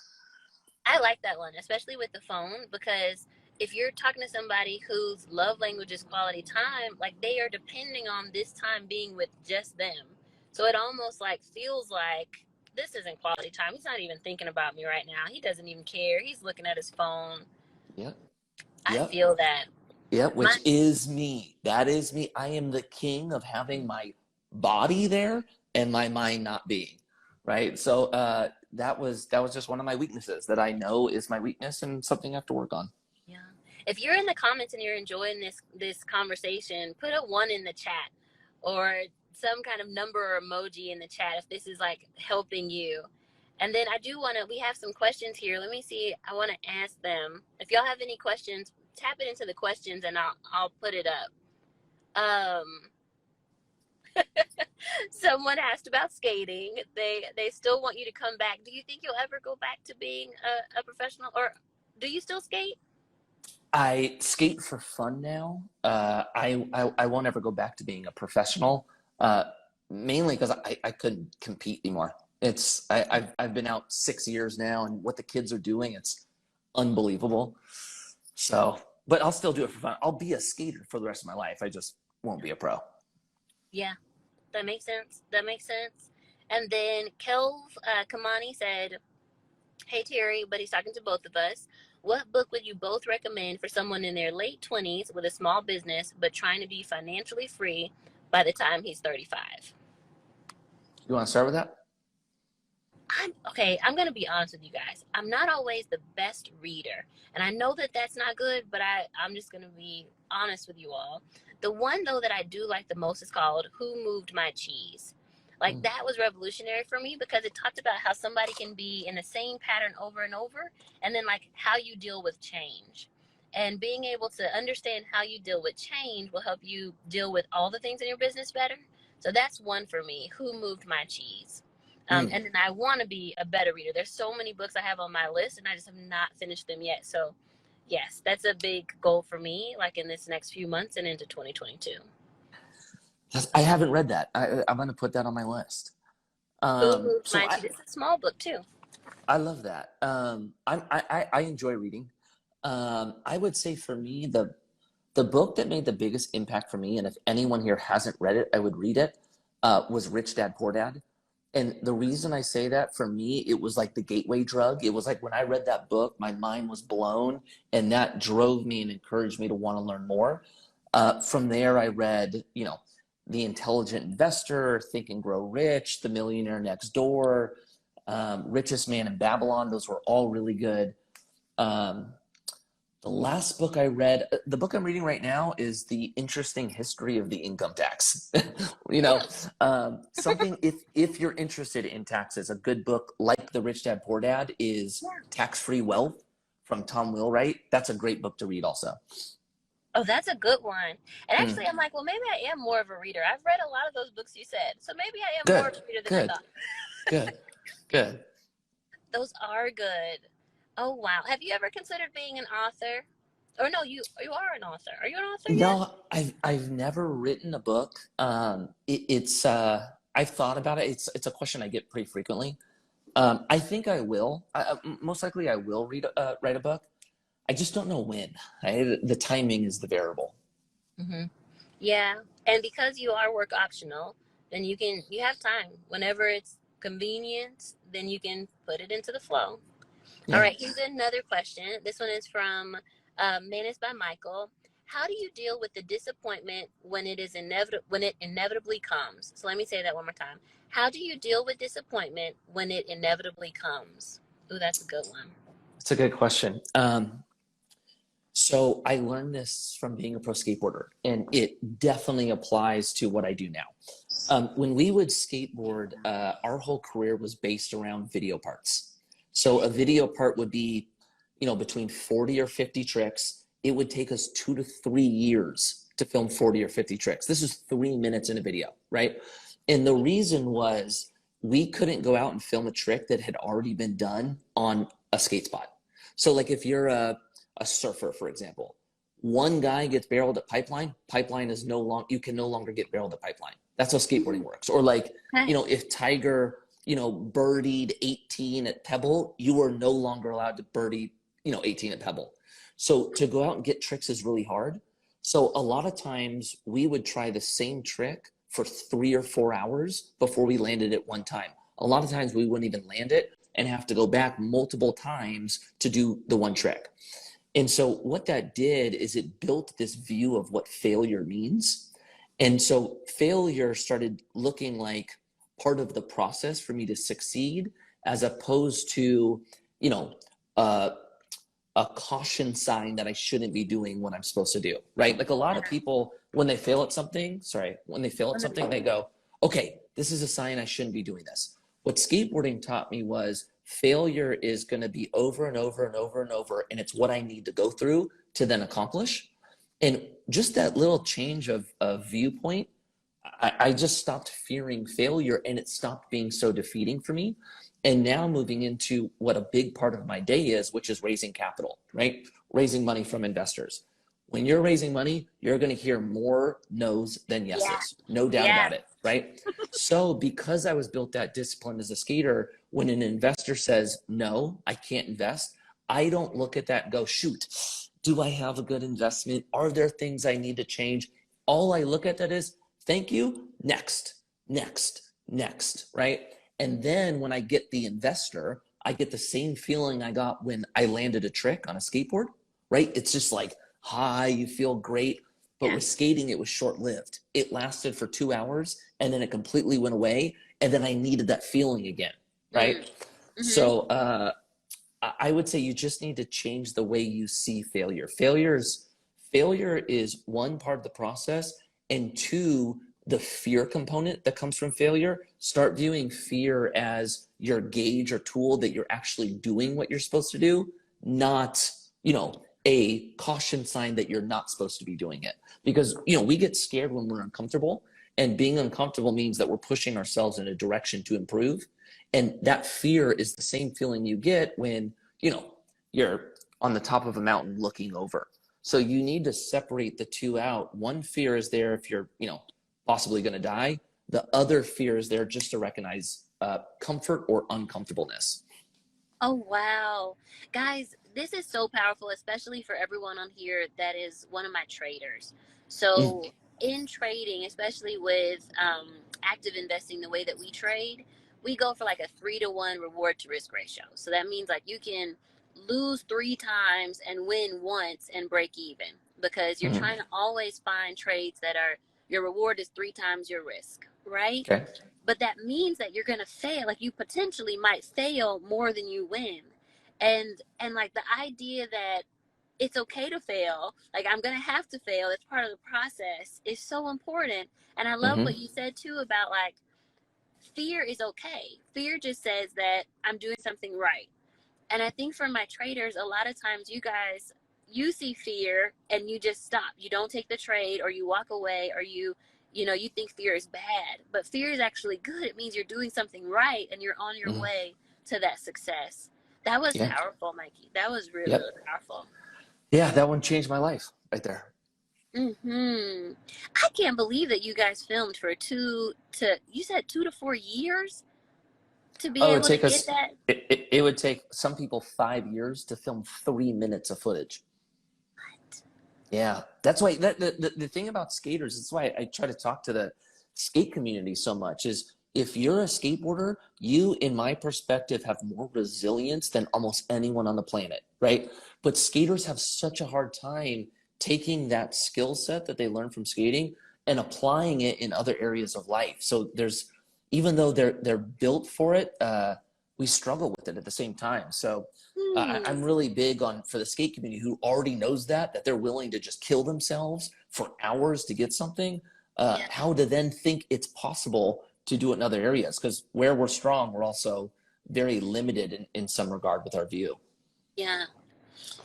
I like that one, especially with the phone, because if you're talking to somebody whose love language is quality time, like they are depending on this time being with just them. So it almost like feels like this isn't quality time. He's not even thinking about me right now. He doesn't even care. He's looking at his phone. Yep. I Yep. feel that. Yep. My, Which is me. That is me. I am the king of having my body there and my mind not being, right? So that was just one of my weaknesses that I know is my weakness and something I have to work on. yeah. If you're in the comments and you're enjoying this conversation, put a 1 in the chat or some kind of number or emoji in the chat if this is like helping you. And then I do want to, we have some questions here. Let me see. I want to ask them. If y'all have any questions, tap it into the questions and I'll put it up. Someone asked about skating. They still want you to come back. Do you think you'll ever go back to being a professional, or do you still skate? I skate for fun now. I won't ever go back to being a professional, mainly because I couldn't compete anymore. I've been out 6 years now, and what the kids are doing, it's unbelievable. So, but I'll still do it for fun. I'll be a skater for the rest of my life. I just won't be a pro. Yeah, that makes sense. That makes sense. And then Kelv Kamani said, "Hey Teri," but he's talking to both of us. What book would you both recommend for someone in their late 20s with a small business but trying to be financially free by the time he's 35? You want to start with that? I'm going to be honest with you guys. I'm not always the best reader. And I know that that's not good, but I'm just going to be honest with you all. The one, though, that I do like the most is called Who Moved My Cheese? Like, that was revolutionary for me because it talked about how somebody can be in the same pattern over and over, and then, like, how you deal with change. And being able to understand how you deal with change will help you deal with all the things in your business better. So that's one for me. Who Moved My Cheese? And then I want to be a better reader. There's so many books I have on my list, and I just have not finished them yet. So, yes, that's a big goal for me, like in this next few months and into 2022. I haven't read that. I'm going to put that on my list. Who Moved So My Cheese? It's a small book, too. I love that. I enjoy reading. I would say for me, the book that made the biggest impact for me, and if anyone here hasn't read it, I would read it, was Rich Dad, Poor Dad. And the reason I say that, for me, it was like the gateway drug. It was like when I read that book, my mind was blown, and that drove me and encouraged me to want to learn more. From there, I read, The Intelligent Investor, Think and Grow Rich, The Millionaire Next Door, Richest Man in Babylon. Those were all really good. The last book I read, the book I'm reading right now, is The Interesting History of the Income Tax. Something, if you're interested in taxes, a good book like The Rich Dad, Poor Dad is Tax-Free Wealth from Tom Wheelwright. That's a great book to read also. Oh, that's a good one. And actually, I'm like, well, maybe I am more of a reader. I've read a lot of those books you said. So maybe I am more of a reader than I thought. Good. Those are good. Oh, wow. Have you ever considered being an author? Or no, you are an author. Are you an author yet? No, I've never written a book. I've thought about it. It's a question I get pretty frequently. I think I will. Most likely I will write a book. I just don't know when. The timing is the variable. Mm-hmm. Yeah. And because you are work optional, then you have time. Whenever it's convenient, then you can put it into the flow. Yeah. All right, here's another question. This one is from Managed by Michael. how do you deal with the disappointment when it is when it inevitably comes? So let me say that one more time. How do you deal with disappointment when it inevitably comes? Ooh, that's a good one. That's a good question. So I learned this from being a pro skateboarder, and it definitely applies to what I do now. When we would skateboard, our whole career was based around video parts. So a video part would be, between 40 or 50 tricks. It would take us 2 to 3 years to film 40 or 50 tricks. This is 3 minutes in a video, right? And the reason was we couldn't go out and film a trick that had already been done on a skate spot. So like if you're a surfer, for example, one guy gets barreled at pipeline is you can no longer get barreled at pipeline. That's how skateboarding works. Or like, if Tiger, birdied 18 at Pebble, you are no longer allowed to birdie, 18 at Pebble. So to go out and get tricks is really hard. So a lot of times we would try the same trick for 3 or 4 hours before we landed it one time. A lot of times we wouldn't even land it and have to go back multiple times to do the one trick. And so what that did is it built this view of what failure means. And so failure started looking like part of the process for me to succeed, as opposed to, a caution sign that I shouldn't be doing what I'm supposed to do, right? Like a lot of people, when they fail at something, they go, okay, this is a sign I shouldn't be doing this. What skateboarding taught me was failure is going to be over and over and over and over, and it's what I need to go through to then accomplish. And just that little change of viewpoint, I just stopped fearing failure, and it stopped being so defeating for me. And now moving into what a big part of my day is, which is raising capital, right? Raising money from investors. When you're raising money, you're going to hear more no's than yeses. No doubt about it, right? So because I was built that discipline as a skater, when an investor says, no, I can't invest, I don't look at that and go, shoot, do I have a good investment? Are there things I need to change? All I look at that is, thank you, next, right? And then when I get the investor, I get the same feeling I got when I landed a trick on a skateboard, right? It's just like high, you feel great. But with skating, it was short-lived. It lasted for 2 hours, and then it completely went away. And then I needed that feeling again, right? Mm-hmm. So I would say you just need to change the way you see failure. Failure is one part of the process, and two, the fear component that comes from failure. Start viewing fear as your gauge or tool that you're actually doing what you're supposed to do, not, a caution sign that you're not supposed to be doing it. Because, we get scared when we're uncomfortable, and being uncomfortable means that we're pushing ourselves in a direction to improve. And that fear is the same feeling you get when, you're on the top of a mountain looking over. So you need to separate the two out. One fear is there if you're, possibly going to die. The other fear is there just to recognize comfort or uncomfortableness. Oh, wow. Guys, this is so powerful, especially for everyone on here that is one of my traders. So in trading, especially with active investing, the way that we trade, we go for like a 3-to-1 reward to risk ratio. So that means like you can lose 3 times and win once and break even, because you're trying to always find trades that are, your reward is 3 times your risk, right? Okay. But that means that you're going to fail. Like you potentially might fail more than you win. And like the idea that it's okay to fail, like I'm going to have to fail, it's part of the process, is so important. And I love what you said too about like, fear is okay. Fear just says that I'm doing something right. And I think for my traders, a lot of times you see fear and you just stop. You don't take the trade, or you walk away, or you think fear is bad. But fear is actually good. It means you're doing something right and you're on your way to that success. That was powerful, Mikey. That was really, really powerful. Yeah, that one changed my life right there. I can't believe that you guys filmed for 2 to 4 years to be able to get that. It would take some people 5 years to film 3 minutes of footage. What? Yeah, that's why the thing about skaters, that's why I try to talk to the skate community so much, is if you're a skateboarder, you, in my perspective, have more resilience than almost anyone on the planet, right? But skaters have such a hard time taking that skill set that they learned from skating and applying it in other areas of life. So there's, even though they're built for it, we struggle with it at the same time. So I'm really big on, for the skate community who already knows that they're willing to just kill themselves for hours to get something, how to then think it's possible to do it in other areas. Because where we're strong, we're also very limited in some regard with our view. Yeah.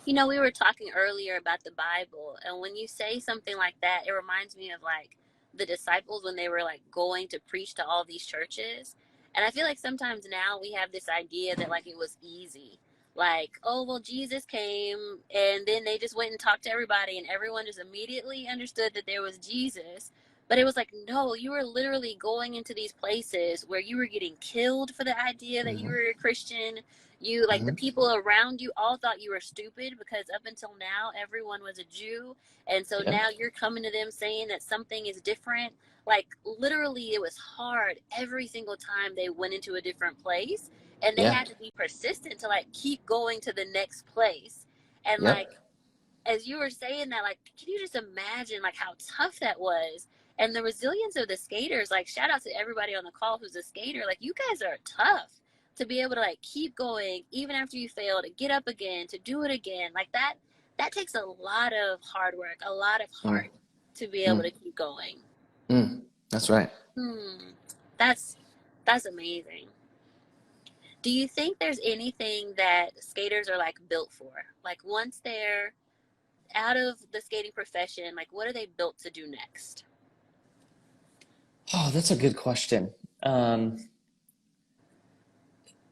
You know, we were talking earlier about the Bible, and when you say something like that, it reminds me of like the disciples when they were like going to preach to all these churches. And I feel like sometimes now we have this idea that like it was easy. Like, oh, well, Jesus came and then they just went and talked to everybody and everyone just immediately understood that there was Jesus. But it was like, no, you were literally going into these places where you were getting killed for the idea that you were a Christian. You, like, the people around you all thought you were stupid because up until now everyone was a Jew, and so now you're coming to them saying that something is different. Like, literally it was hard every single time they went into a different place, and they had to be persistent to like keep going to the next place. And like, as you were saying that, like, can you just imagine like how tough that was? And the resilience of the skaters, like, shout out to everybody on the call who's a skater. Like, you guys are tough to be able to like keep going even after you fail, to get up again, to do it again. Like that takes a lot of hard work, a lot of heart to be able to keep going. That's right. That's amazing. Do you think there's anything that skaters are like built for? Like once they're out of the skating profession, like what are they built to do next? Oh, that's a good question.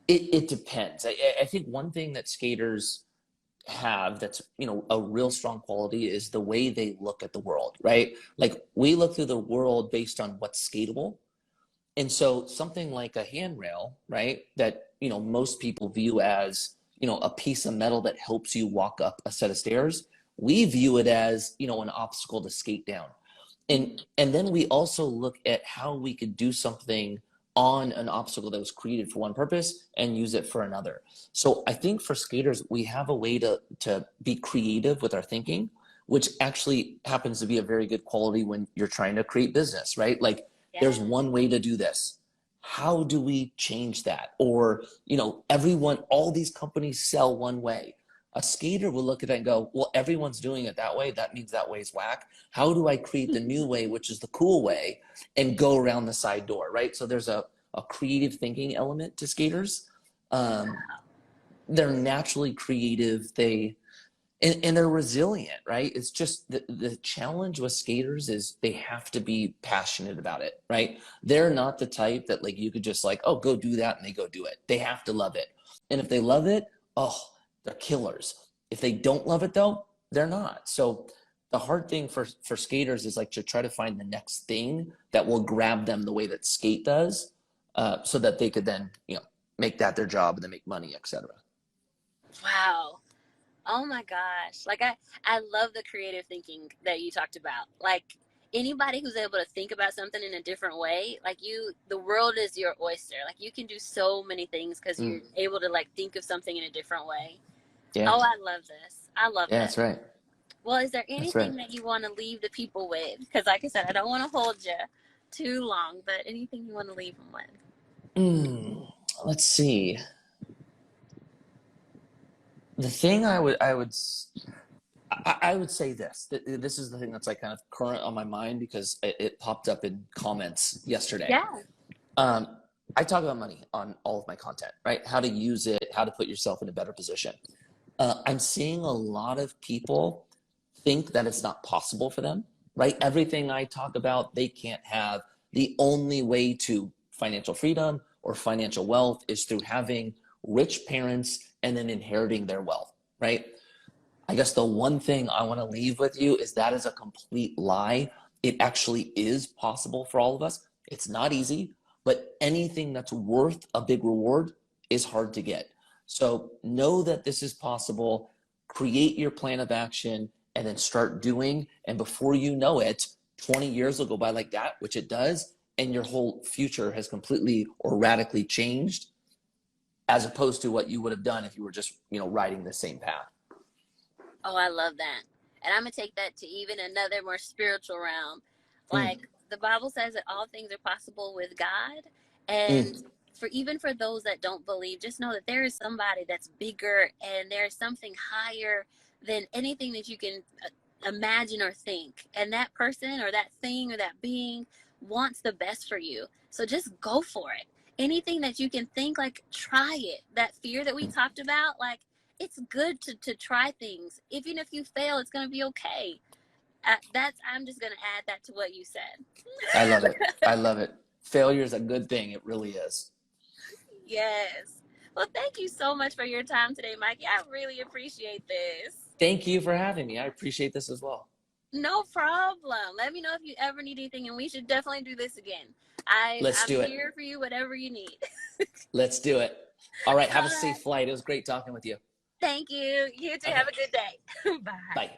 It depends. I think one thing that skaters have that's, you know, a real strong quality is the way they look at the world, right? Like we look through the world based on what's skatable. And so something like a handrail, right, that, you know, most people view as, you know, a piece of metal that helps you walk up a set of stairs, we view it as, you know, an obstacle to skate down. And then we also look at how we could do something on an obstacle that was created for one purpose and use it for another. So I think for skaters, we have a way to be creative with our thinking, which actually happens to be a very good quality when you're trying to create business, right? Like there's one way to do this. How do we change that? Or, you know, all these companies sell one way. A skater will look at that and go, well, everyone's doing it that way. That means that way's whack. How do I create the new way, which is the cool way, and go around the side door, right? So there's a creative thinking element to skaters. They're naturally creative. And they're resilient, right? It's just the challenge with skaters is they have to be passionate about it, right? They're not the type that like you could just like, oh, go do that, and they go do it. They have to love it. And if they love it, oh, they're killers. If they don't love it though, they're not. So the hard thing for skaters is like to try to find the next thing that will grab them the way that skate does, so that they could then, you know, make that their job and then make money, etc. Wow. Oh my gosh. Like I love the creative thinking that you talked about. Like anybody who's able to think about something in a different way, like the world is your oyster. Like you can do so many things because you're able to like think of something in a different way. Yeah. Oh, I love this. I love Yeah, that. that's right. Well, is there anything that you want to leave the people with? Because like I said, I don't want to hold you too long, but anything you want to leave them with? Let's see. The thing I would say this. This is the thing that's like kind of current on my mind because it popped up in comments yesterday. Yeah. I talk about money on all of my content, right? How to use it, how to put yourself in a better position. I'm seeing a lot of people think that it's not possible for them, right? Everything I talk about, they can't have. The only way to financial freedom or financial wealth is through having rich parents and then inheriting their wealth, right? I guess the one thing I want to leave with you is that is a complete lie. It actually is possible for all of us. It's not easy, but anything that's worth a big reward is hard to get. So know that this is possible. Create your plan of action and then start doing. And before you know it, 20 years will go by like that, which it does. And your whole future has completely or radically changed as opposed to what you would have done if you were just, you know, riding the same path. Oh, I love that. And I'm going to take that to even another more spiritual realm. Mm, Like the Bible says that all things are possible with God. And mm, for those that don't believe, just know that there is somebody that's bigger and there's something higher than anything that you can imagine or think. And that person or that thing or that being wants the best for you. So just go for it. Anything that you can think, like, try it. That fear that we mm. talked about, like, it's good to try things. Even if you fail, it's going to be okay. I'm just going to add that to what you said. I love it. I love it. Failure is a good thing. It really is. Yes. Well, thank you so much for your time today, Mikey. I really appreciate this. Thank you for having me. I appreciate this as well. No problem. Let me know if you ever need anything, and we should definitely do this again. Let's I'm do it. here for you, whatever you need. Let's do it. All right. All Have a safe right. flight. It was great talking with you. Thank you. You too. Okay. Have a good day. Bye. Bye.